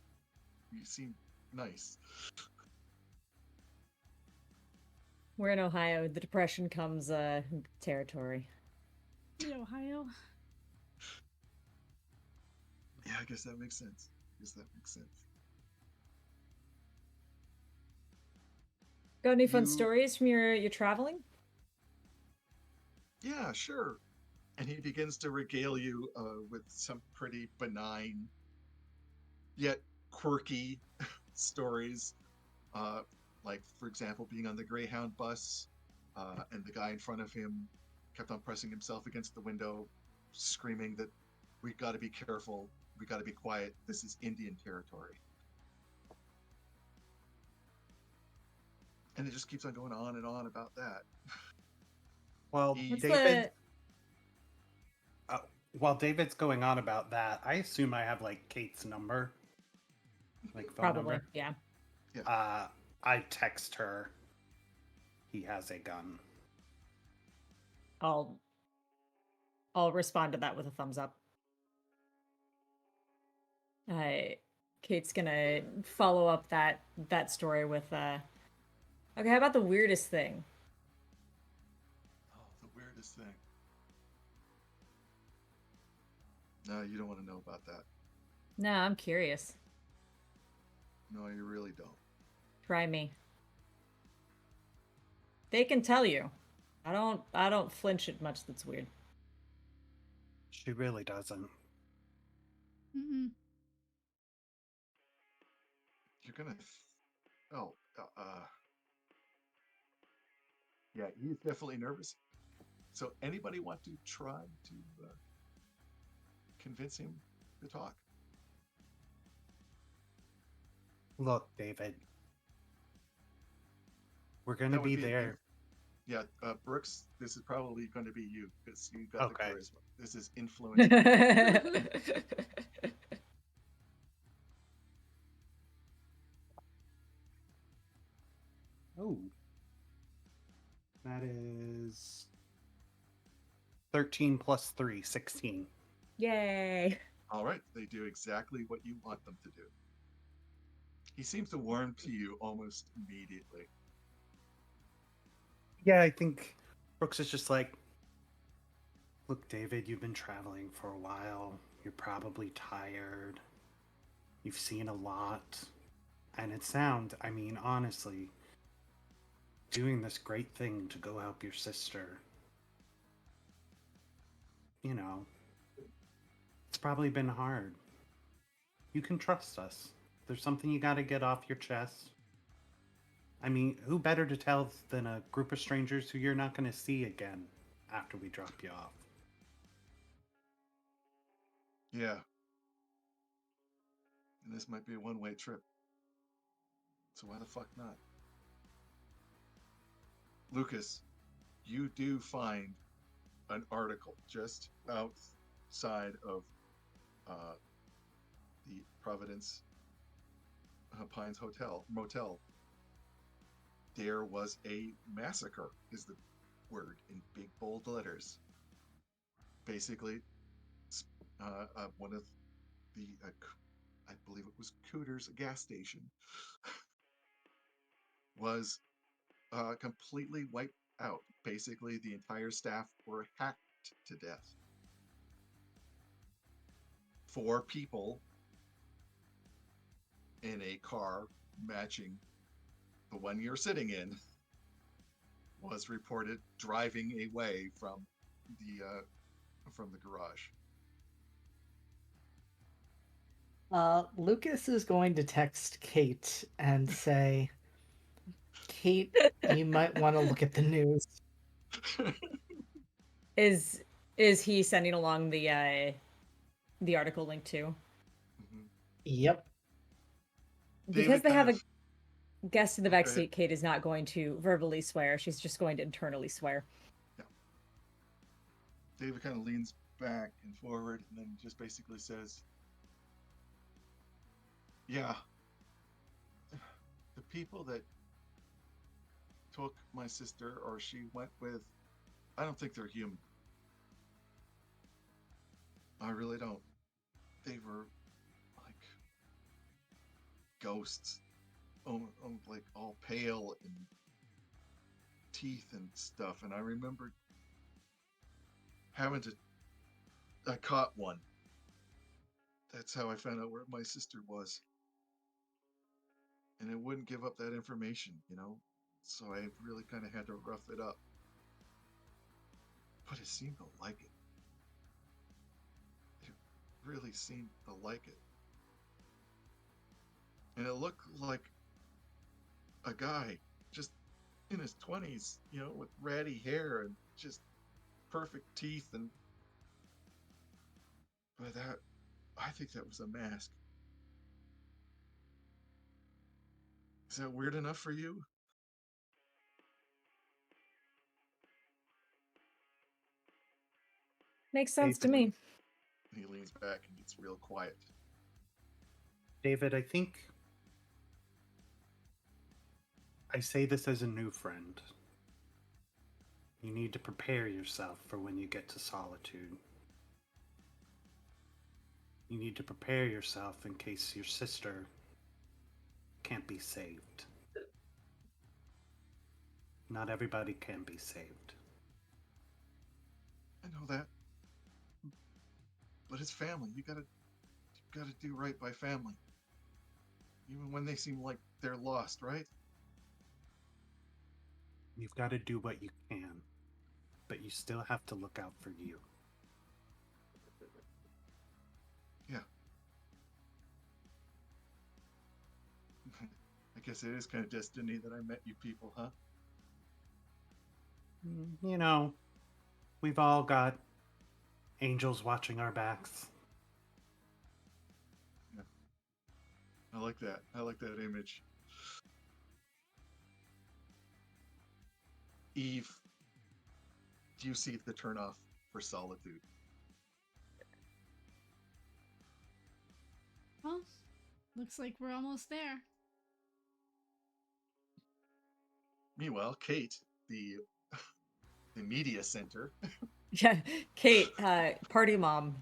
you seem nice. We're in Ohio. The depression comes territory. In Ohio. Yeah, I guess that makes sense. Got any fun You- stories from your traveling? Yeah, sure. And he begins to regale you with some pretty benign yet quirky stories. Like, for example, being on the Greyhound bus, and the guy in front of him kept on pressing himself against the window, screaming that we got to be careful, we got to be quiet, this is Indian territory. And it just keeps on going on and on about that. Well, What's David. While David's going on about that, I assume I have like Kate's number, like phone Probably, number. yeah. I text her. He has a gun. I'll respond to that with a thumbs up. Kate's gonna follow up that story with okay, how about the weirdest thing? Oh, the weirdest thing. No, you don't want to know about that. No, I'm curious. No, you really don't. Try me. They can tell you. I don't flinch at much that's weird. She really doesn't. Mm-mm. You're gonna. Yeah, he's definitely nervous. So, anybody want to try to convince him to talk? Look, David. We're going to That would be be there. Yeah, Brooks, this is probably going to be you because you got Okay. the charisma. This is influence. Oh. That is 13 plus 3, 16. Yay. All right, they do exactly what you want them to do. He seems to warm to you almost immediately. Yeah, I think Brooks is just like, look, David, you've been traveling for a while. You're probably tired. You've seen a lot. And I mean, honestly, doing this great thing to go help your sister. You know, it's probably been hard. You can trust us. There's something you gotta get off your chest. I mean, who better to tell than a group of strangers who you're not gonna see again after we drop you off? Yeah. And this might be a one-way trip. So why the fuck not? Lucas, you do find an article just outside of the Providence Pines motel. There was a massacre, is the word in big bold letters. Basically, one of the, I believe it was Cooter's gas station, was completely wiped out. Basically, the entire staff were hacked to death. 4 people in a car matching the one you're sitting in was reported driving away from the garage. Lucas is going to text Kate and say, Kate, you might want to look at the news. Is he sending along the article link too? Yep. Because they have a guest in the Go back ahead. seat, Kate is not going to verbally swear. She's just going to internally swear. David kind of leans back and forward and then just basically says, yeah, the people that took my sister or she went with, I don't think they're human. I really don't. They were like ghosts, like all pale and teeth and stuff. And I remember having to, I caught one. That's how I found out where my sister was. And it wouldn't give up that information, So I really kind of had to rough it up. But it seemed to like it. It really seemed to like it. And it looked like a guy just in his 20s, with ratty hair and just perfect teeth. And by that, I think that was a mask. Is that weird enough for you? Makes sense to David. me. He leans back and gets real quiet. David, I think I say this as a new friend. You need to prepare yourself for when you get to Solitude. You need to prepare yourself in case your sister can't be saved. Not everybody can be saved. I know that. But it's family. You gotta do right by family. Even when they seem like they're lost, right? You've got to do what you can, but you still have to look out for you. Yeah. I guess it is kind of destiny that I met you people, huh? You know, we've all got angels watching our backs. Yeah. I like that. I like that image. Eve, do you see the turnoff for Solitude? Well, looks like we're almost there. Meanwhile, Kate, the media center. Yeah, Kate, party mom.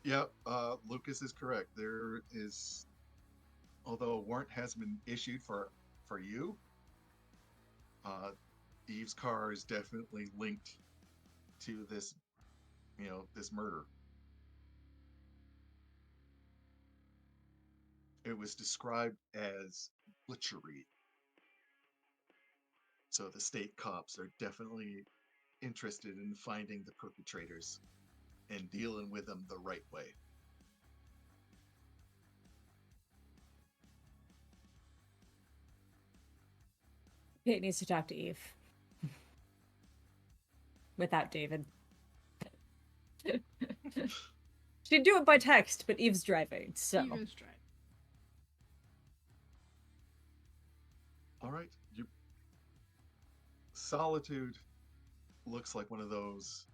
Yeah, Lucas is correct. There is, although a warrant has been issued for you, Eve's car is definitely linked to this, this murder. It was described as butchery. So the state cops are definitely interested in finding the perpetrators and dealing with them the right way. Kate needs to talk to Eve. Without David. She'd do it by text, but Eve's driving, so. Eve is driving. All right. Solitude looks like one of those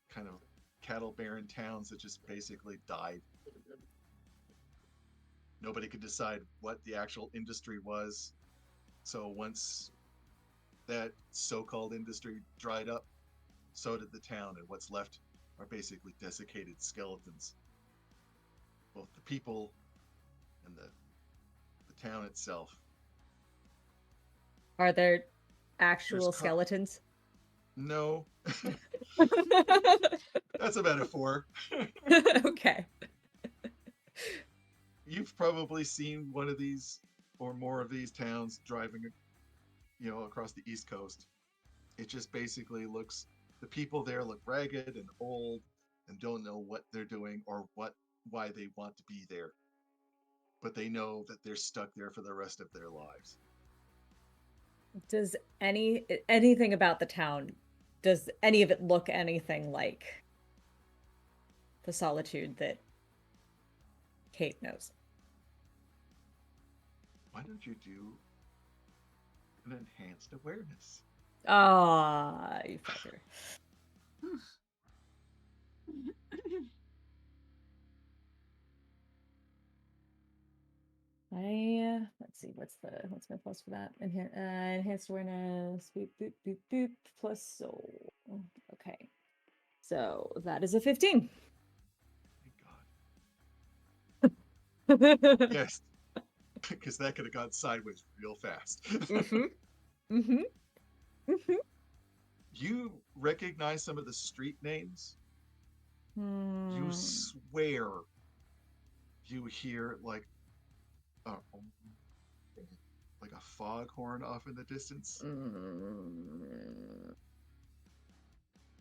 kind of cattle barren towns that just basically died. Nobody could decide what the actual industry was. So once that so-called industry dried up, so did the town, and what's left are basically desiccated skeletons. Both the people and the town itself. Are there actual skeletons? No. That's a metaphor. Okay. You've probably seen one of these or more of these towns driving, across the East Coast. It just basically looks, the people there look ragged and old and don't know what they're doing or why they want to be there. But they know that they're stuck there for the rest of their lives. Does anything about the town, does any of it look anything like the solitude that Kate knows. Why don't you do an enhanced awareness? Ah, you fucker. Let's see, what's my plus for that? Enhanced awareness, boop, boop, boop, boop, plus soul. Okay. So that is a 15. Thank God. Yes. Because that could have gone sideways real fast. You recognize some of the street names. You swear you hear like a foghorn off in the distance.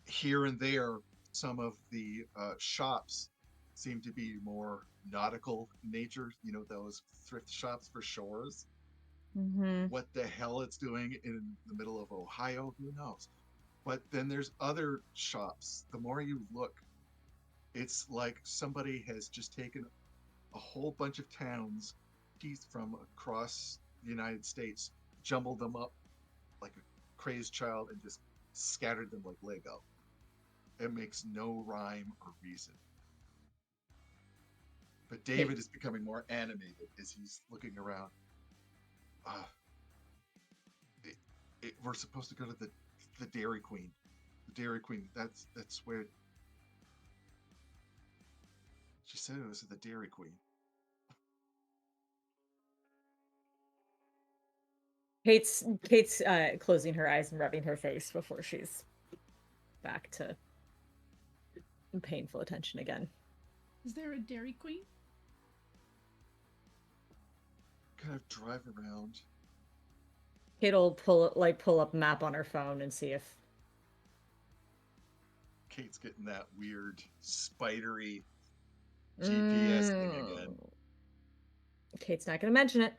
Here and there, some of the shops seem to be more nautical nature. You know, those thrift shops for shores. What the hell it's doing in the middle of Ohio, who knows? But then there's other shops. The more you look, it's like somebody has just taken a whole bunch of towns, teeth from across the United States, jumbled them up like a crazed child, and just scattered them like Lego. It makes no rhyme or reason. But David is becoming more animated as he's looking around. We're supposed to go to the Dairy Queen. The Dairy Queen. That's where she said it was at the Dairy Queen. Kate's closing her eyes and rubbing her face before she's back to painful attention again. Is there a Dairy Queen? Kind of drive around. Kate'll pull up a map on her phone and see if Kate's getting that weird spidery GPS thing again. Kate's not going to mention it.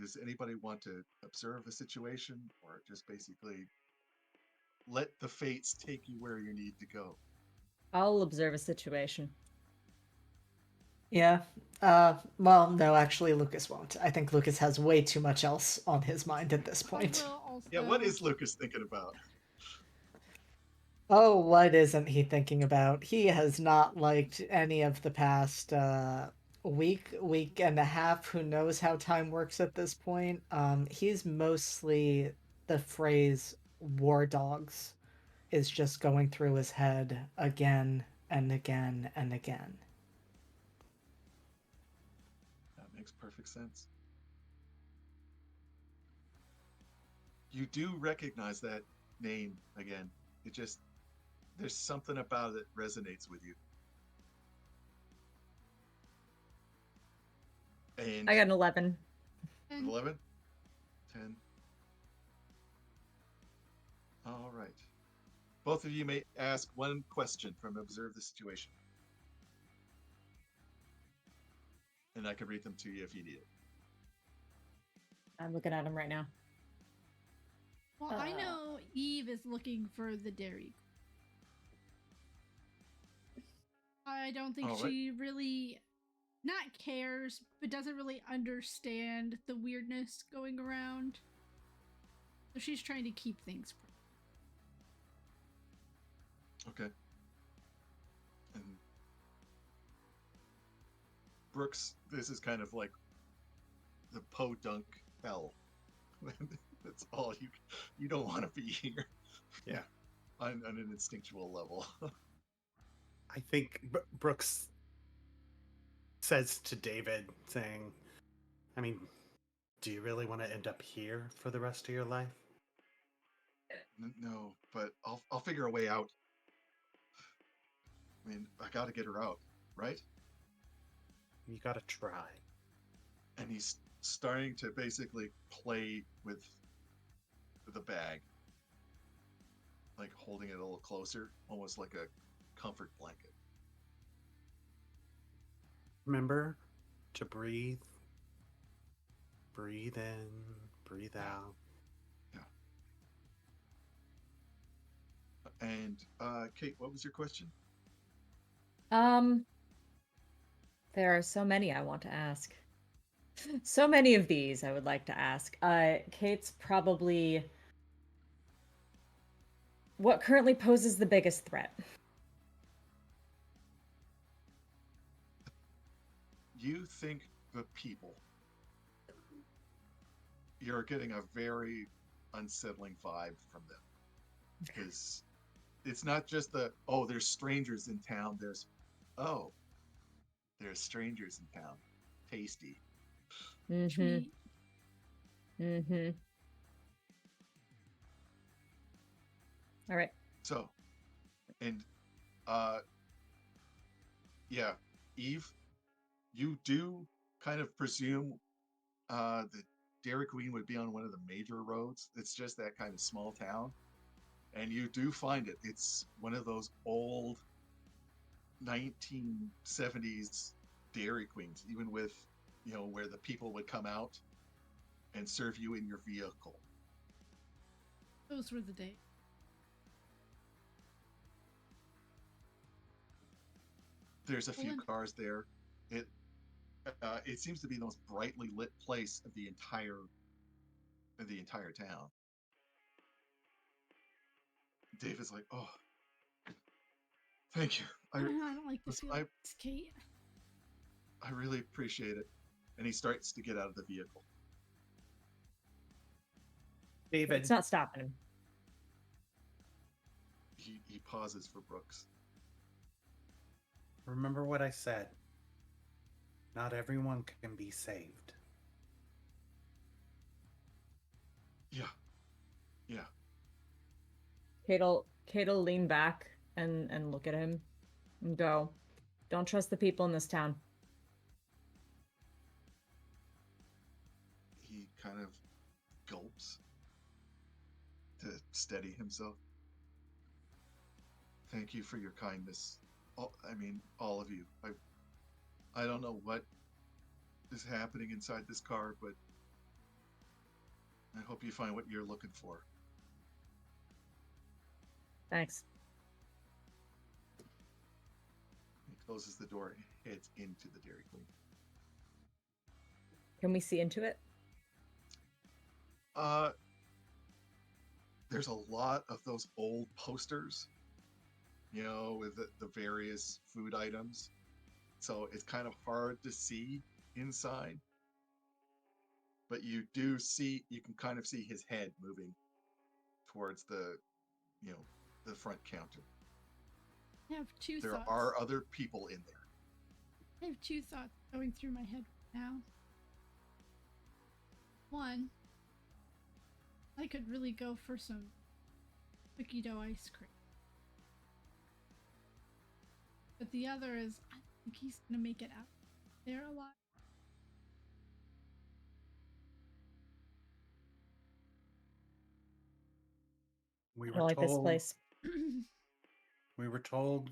Does anybody want to observe a situation, or just basically let the fates take you where you need to go? I'll observe a situation. Yeah. Well, no, actually, Lucas won't. I think Lucas has way too much else on his mind at this point. Yeah, what is Lucas thinking about? Oh, what isn't he thinking about? He has not liked any of the past week and a half. Who knows how time works at this point? He's mostly the phrase "war dogs" is just going through his head again and again and again. That makes perfect sense. You do recognize that name again. It just, there's something about it resonates with you. And I got an 11. 11? 10. All right. Both of you may ask one question from Observe the Situation. And I can read them to you if you need it. I'm looking at him right now. Well, I know Eve is looking for the dairy. I don't think she really not cares, but doesn't really understand the weirdness going around. So she's trying to keep things Okay. And Brooks, this is kind of like the podunk hell. That's all you don't want to be here. Yeah, on an instinctual level. I think Brooks says to David, saying, I mean, do you really want to end up here for the rest of your life? No, but I'll figure a way out. I mean, I gotta get her out, right? You gotta try. And he's starting to basically play with the bag, like holding it a little closer, almost like a comfort blanket. Remember to breathe. Breathe in, breathe out. Yeah. And Kate, what was your question? There are so many I want to ask. So many of these I would like to ask. Kate's probably what currently poses the biggest threat? You think the people. You're getting a very unsettling vibe from them because it's not just there's strangers in town. Oh, there's strangers in town. Tasty. Mm-hmm. Treat. Mm-hmm. All right. So, and yeah, Eve, you do kind of presume that Dairy Queen would be on one of the major roads. It's just that kind of small town. And you do find it. It's one of those old 1970s Dairy Queens, even with, where the people would come out and serve you in your vehicle. Those were the days. There's a few Colin? cars there. It seems to be the most brightly lit place of the entire town. David's like, oh, thank you. I don't like to feel I, this, Kate. I really appreciate it. And he starts to get out of the vehicle. David, It's not stopping him. He pauses for Brooks. remember what I said. Not everyone can be saved. Yeah. Yeah. Kate'll lean back and look at him and go, "Don't trust the people in this town." He kind of gulps to steady himself. Thank you for your kindness. All of you. I don't know what is happening inside this car, but I hope you find what you're looking for. Thanks. He closes the door and heads into the Dairy Queen. Can we see into it? There's a lot of those old posters, with the various food items. So it's kind of hard to see inside. But you can kind of see his head moving towards the front counter. I have two There thoughts. are other people in there. I have two thoughts going through my head right now. One, I could really go for some cookie dough ice cream. But the other is, I think he's gonna make it out there alive. We I were don't like this told place.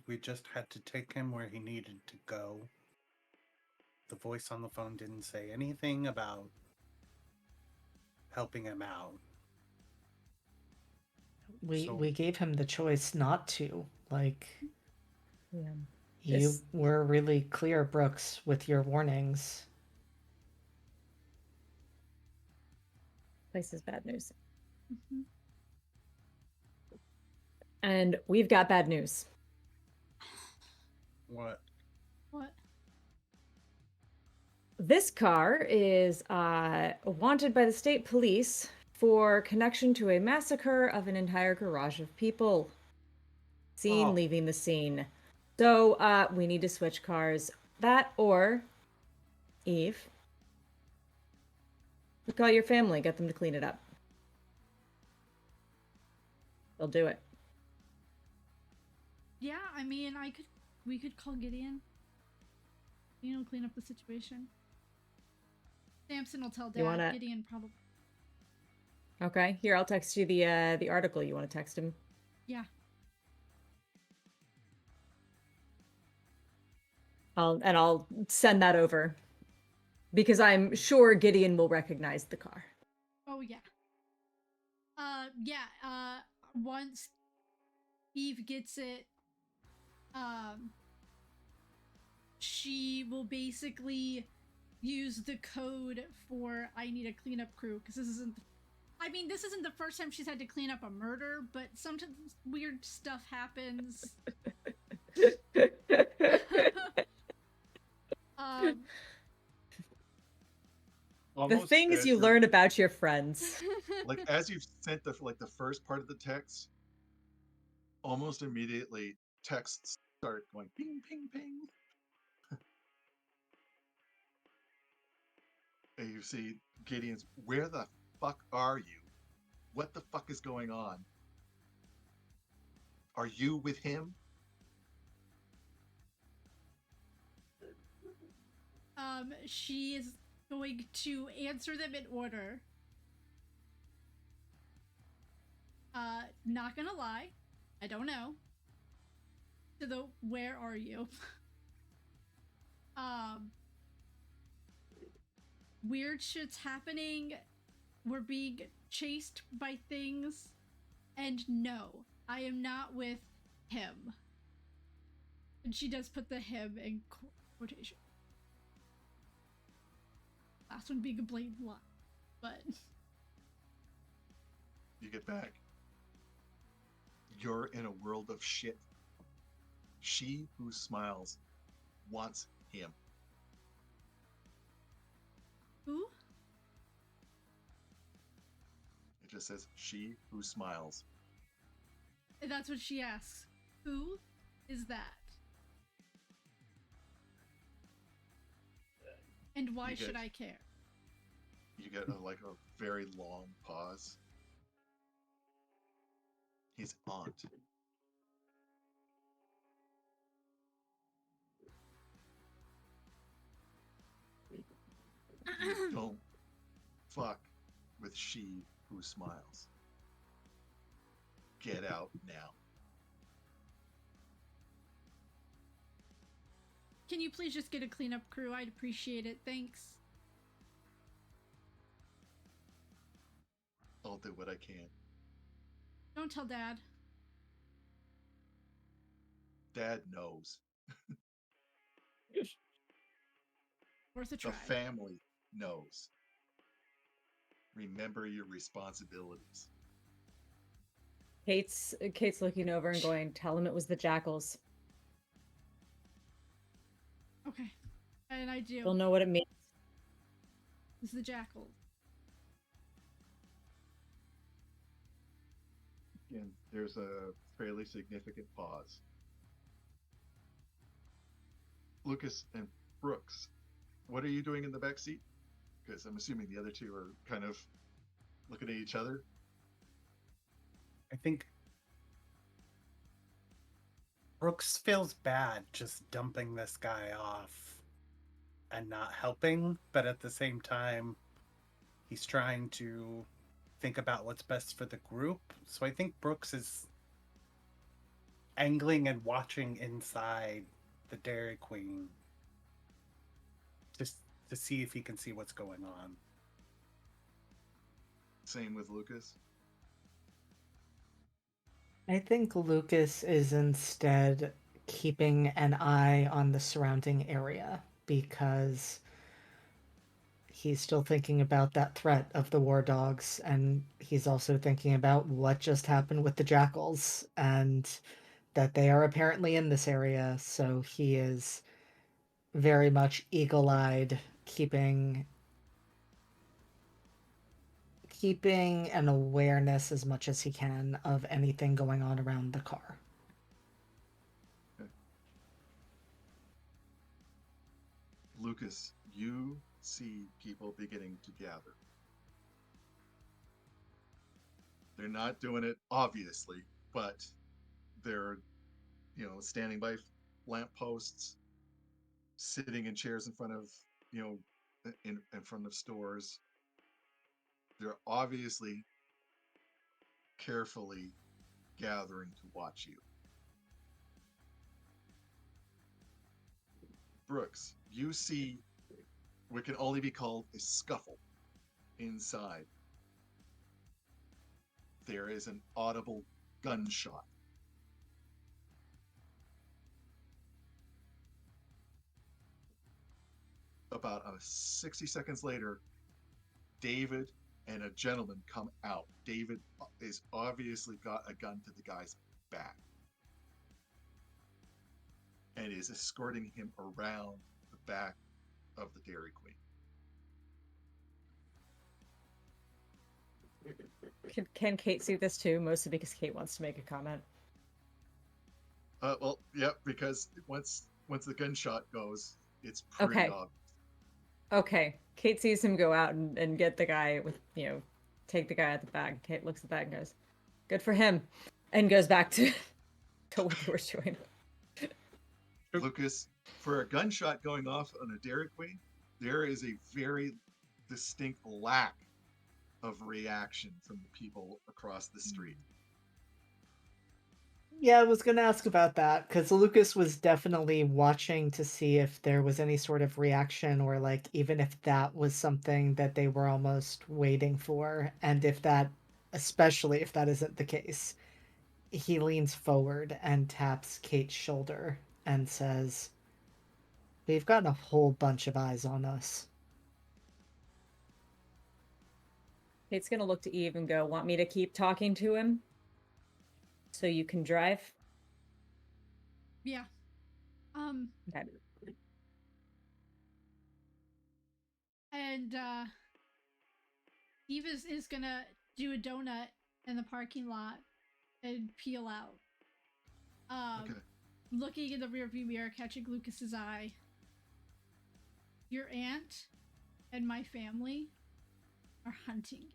we just had to take him where he needed to go. The voice on the phone didn't say anything about helping him out. We gave him the choice not to. Like, Yeah. you were really clear, Brooks, with your warnings. Place is bad news. Mm-hmm. And we've got bad news. What? What? This car is wanted by the state police for connection to a massacre of an entire garage of people. Seen leaving the scene. So we need to switch cars. That or Eve. Call your family, get them to clean it up. They'll do it. Yeah, I mean, we could call Gideon. Clean up the situation. Samson will tell Dad. Gideon probably. Okay, here, I'll text you the article. You want to text him? Yeah. I'll send that over. Because I'm sure Gideon will recognize the car. Oh, yeah. Once Eve gets it, she will basically use the code for I need a cleanup crew, because this isn't the first time she's had to clean up a murder, but sometimes weird stuff happens. The Almost things as you you're- learn about your friends. like as you've sent the first part of the text, almost immediately texts start going ping ping ping. And you see Gideon's, where the fuck are you? What the fuck is going on? Are you with him? She is going to answer them in order. Not gonna lie, I don't know. To the where are you? Weird shit's happening. We're being chased by things. And no, I am not with him. And she does put the him in quotation. Last one being a blatant lie. But You get back. You're in a world of shit. She who smiles wants him. who? It just says she who smiles. And that's what she asks. Who is that? And why You get- should I care? You get a very long pause. His aunt. You don't fuck with she who smiles. Get out now. Can you please just get a cleanup crew? I'd appreciate it. Thanks. I'll do what I can. Don't tell Dad. Dad knows. Worth a The try. family knows. Remember your responsibilities. Kate's looking over and going, "Tell him it was the jackals. Okay. And I do. He'll know what it means." It's the jackal. Again, there's a fairly significant pause. Lucas and Brooks, what are you doing in the back seat? Because I'm assuming the other two are kind of looking at each other. I think Brooks feels bad just dumping this guy off and not helping, but at the same time, he's trying to think about what's best for the group. So I think Brooks is angling and watching inside the Dairy Queen just to see if he can see what's going on. Same with Lucas. I think Lucas is instead keeping an eye on the surrounding area because he's still thinking about that threat of the war dogs, and he's also thinking about what just happened with the jackals and that they are apparently in this area, so he is very much eagle-eyed, keeping an awareness as much as he can of anything going on around the car. Lucas, you see people beginning to gather. They're not doing it obviously, but they're, standing by lampposts, sitting in chairs in front of, in front of stores. They're obviously carefully gathering to watch you. Brooks, you see what can only be called a scuffle inside. There is an audible gunshot about 60 seconds later, David and a gentleman come out. David is obviously got a gun to the guy's back and is escorting him around the back of the Dairy Queen. Can Kate see this too? Mostly because Kate wants to make a comment. Well, yeah, because once the gunshot goes, it's pretty Okay. obvious. Okay. Kate sees him go out and get the guy with, take the guy at the back. Kate looks at that and goes, good for him. And goes back to what they were doing. Lucas, for a gunshot going off on a Dairy Queen, there is a very distinct lack of reaction from the people across the street. Yeah, I was going to ask about that because Lucas was definitely watching to see if there was any sort of reaction or like even if that was something that they were almost waiting for. And if that, especially if that isn't the case, he leans forward and taps Kate's shoulder and says, "We've got a whole bunch of eyes on us." Kate's going to look to Eve and go, want me to keep talking to him so you can drive? Yeah. Okay. And Eve is gonna do a donut in the parking lot and peel out. Okay. Looking in the rearview mirror, catching Lucas's eye. Your aunt and my family are hunting.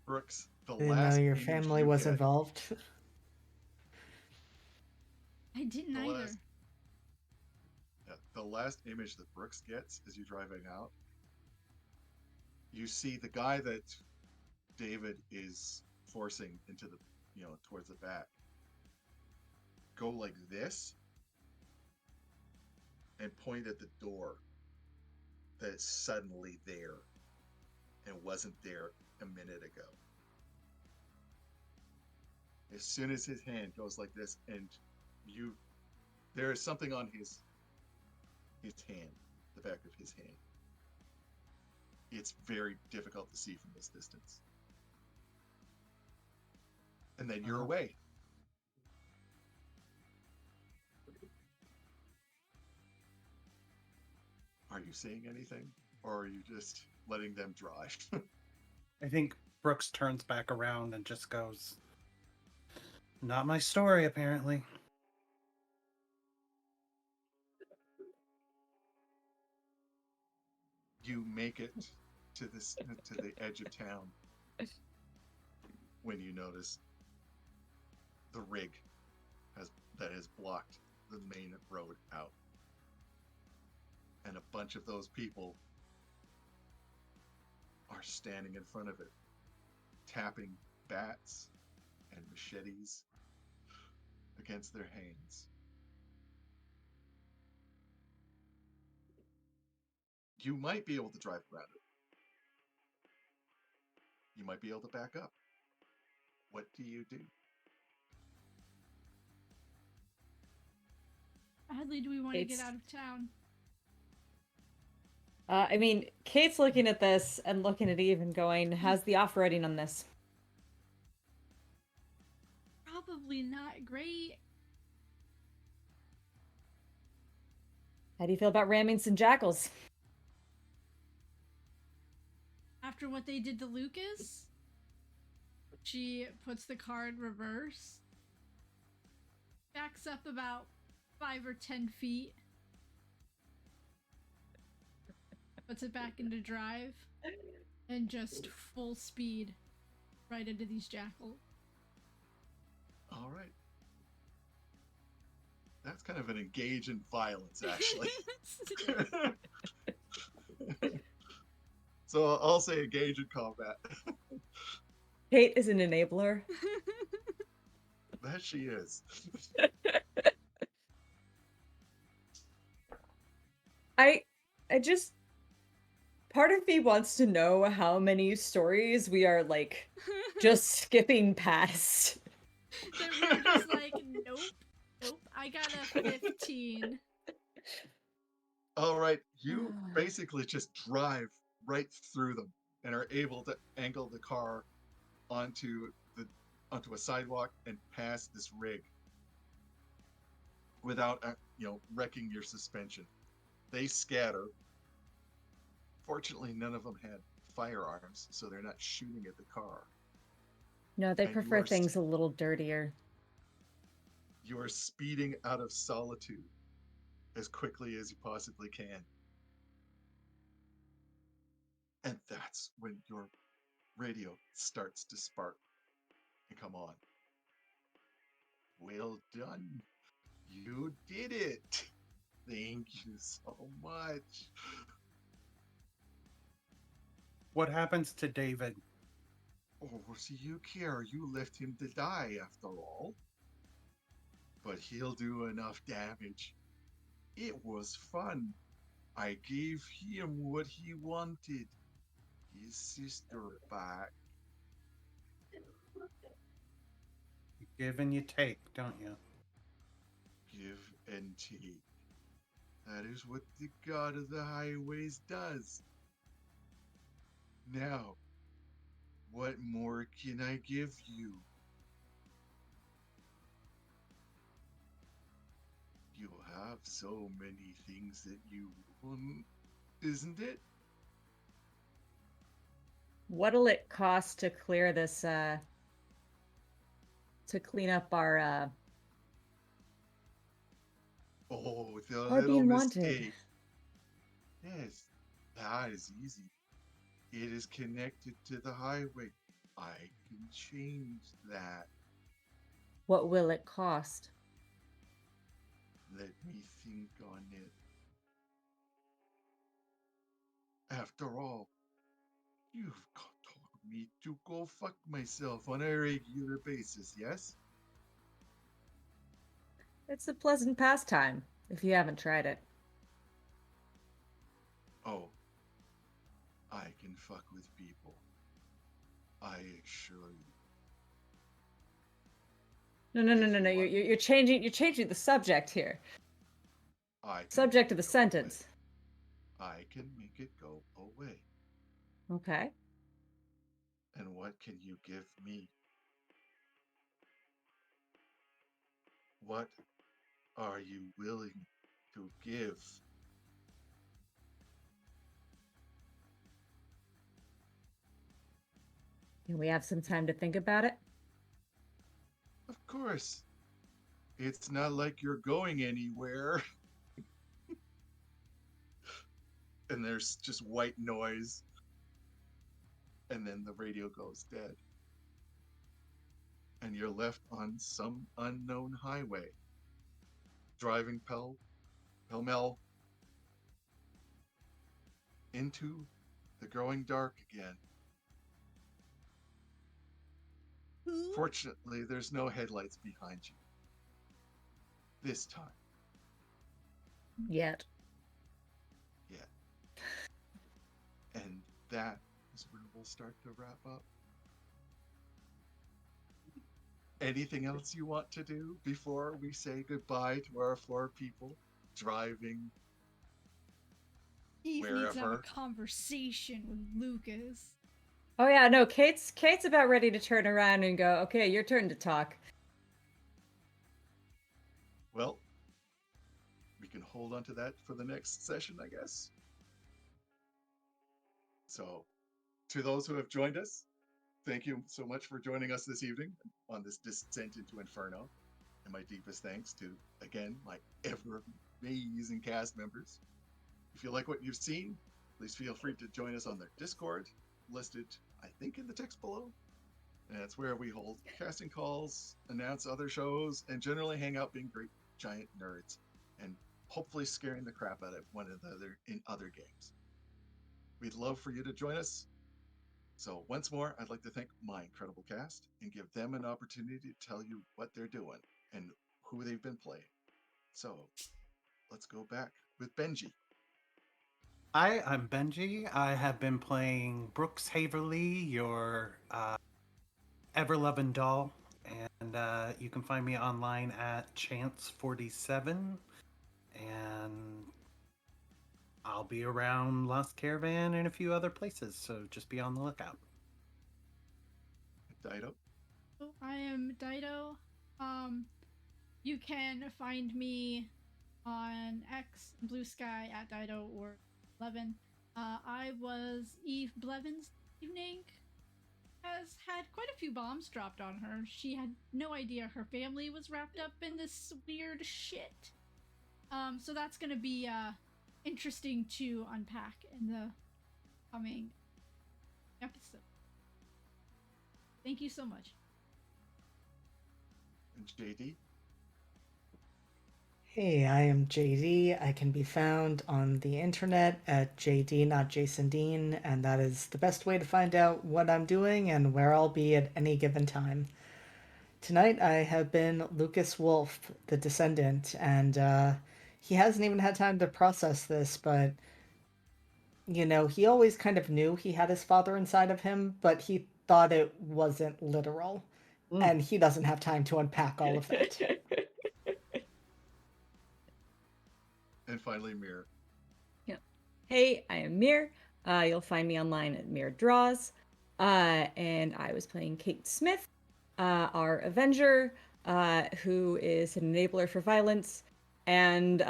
Brooks, the I didn't know last your image family you was get, involved. I didn't The either. last- the last image that Brooks gets as you're driving out, you see the guy that David is forcing into the, towards the back, go like this and point at the door that's suddenly there and wasn't there a minute ago. As soon as his hand goes like this, and there is something on his hand, the back of his hand. It's very difficult to see from this distance. And then you're away. Are you seeing anything? Or are you just letting them drive? I think Brooks turns back around and just goes, not my story, apparently. You make it to the edge of town when you notice the rig that has blocked the main road out. And a bunch of those people are standing in front of it, tapping bats and machetes against their hands. You might be able to drive around it. You might be able to back up. What do you do? Badly do we want to get out of town? I mean, Kate's looking at this and looking at Eve and going, how's the off-roading on this? Probably not great. How do you feel about ramming some jackals? After what they did to Lucas, she puts the car in reverse, backs up about 5 or 10 feet, puts it back into drive, and just full speed right into these jackals. All right. That's kind of an engage in violence, actually. So I'll say engage in combat. Kate is an enabler. That she is. I just, part of me wants to know how many stories we are like just skipping past. That we're just like, nope, I got a 15. All right, you basically just drive right through them and are able to angle the car onto onto a sidewalk and past this rig without wrecking your suspension. They scatter. Fortunately, none of them had firearms, so they're not shooting at the car. No, they And you prefer are things a little dirtier. You are speeding out of solitude as quickly as you possibly can. And that's when your radio starts to spark and come on. Well done. You did it. Thank you so much. What happens to David? Oh, so you care. You left him to die after all. But he'll do enough damage. It was fun. I gave him what he wanted. His sister back. You give and you take, don't you? Give and take. That is what the god of the highways does. Now, what more can I give you? You have so many things that you want, isn't it? What'll it cost to clear this, to clean up our Oh, the Or little being wanted. mistake. Yes, that is easy. It is connected to the highway. I can change that. What will it cost? Let me think on it. After all, you've told me to go fuck myself on a regular basis, yes? It's a pleasant pastime, if you haven't tried it. Oh, I can fuck with people. I assure you. No. You're changing the subject here. Subject of the sentence. I can make it go away. Okay. And what can you give me? What are you willing to give? Can we have some time to think about it? Of course. It's not like you're going anywhere. And there's just white noise. And then the radio goes dead. And you're left on some unknown highway, driving pell-mell into the growing dark again. Fortunately, there's no headlights behind you. This time. Yet. And that is where we'll start to wrap up. Anything else you want to do before we say goodbye to our 4 people driving Eve wherever? needs to have a conversation with Lucas. Oh yeah, no, Kate's about ready to turn around and go, okay, your turn to talk. Well, we can hold on to that for the next session, I guess. So, to those who have joined us, thank you so much for joining us this evening on this descent into Inferno. And my deepest thanks to, again, my ever amazing cast members. If you like what you've seen, please feel free to join us on their Discord, listed, I think, in the text below. And that's where we hold casting calls, announce other shows, and generally hang out being great giant nerds and hopefully scaring the crap out of one another in other games. We'd love for you to join us. So once more, I'd like to thank my incredible cast and give them an opportunity to tell you what they're doing and who they've been playing. So let's go back with Benji. Hi, I'm Benji. I have been playing Brooks Haverly, your ever-loving doll, and And you can find me online at Chance47. And I'll be around Lost Caravan and a few other places, so just be on the lookout. Dido. So I am Dido. You can find me on X, Blue Sky at Dido or 11. I was Eve Blevins this evening. Has had quite a few bombs dropped on her. She had no idea her family was wrapped up in this weird shit. So that's gonna be interesting to unpack in the coming episode. Thank you so much. And JD. Hey, I am JD. I can be found on the internet at JD not Jason Dean, and that is the best way to find out what I'm doing and where I'll be at any given time. Tonight I have been Lucas Wolf, the Descendant, and he hasn't even had time to process this, but he always kind of knew he had his father inside of him, but he thought it wasn't literal. And he doesn't have time to unpack all of that. And finally, Mir. Yep. Hey, I am Mir. You'll find me online at Mir Draws. And I was playing Kate Smith, our Avenger, who is an enabler for violence, and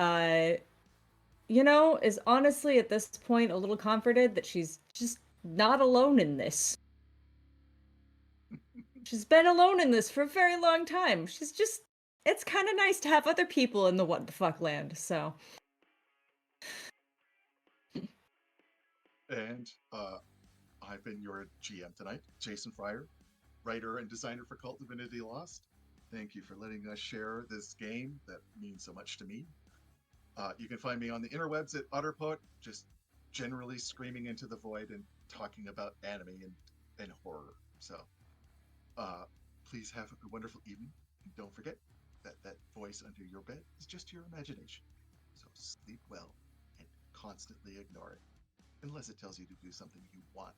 is honestly at this point a little comforted that she's just not alone in this. She's been alone in this for a very long time. It's kind of nice to have other people in the what the fuck land, so. And I've been your GM tonight, Jason Fryer, writer and designer for KULT Divinity Lost. Thank you for letting us share this game that means so much to me. You can find me on the interwebs at Otterpoet, just generally screaming into the void and talking about anime and horror. So please have a wonderful evening. And don't forget that voice under your bed is just your imagination. So sleep well and constantly ignore it, unless it tells you to do something you want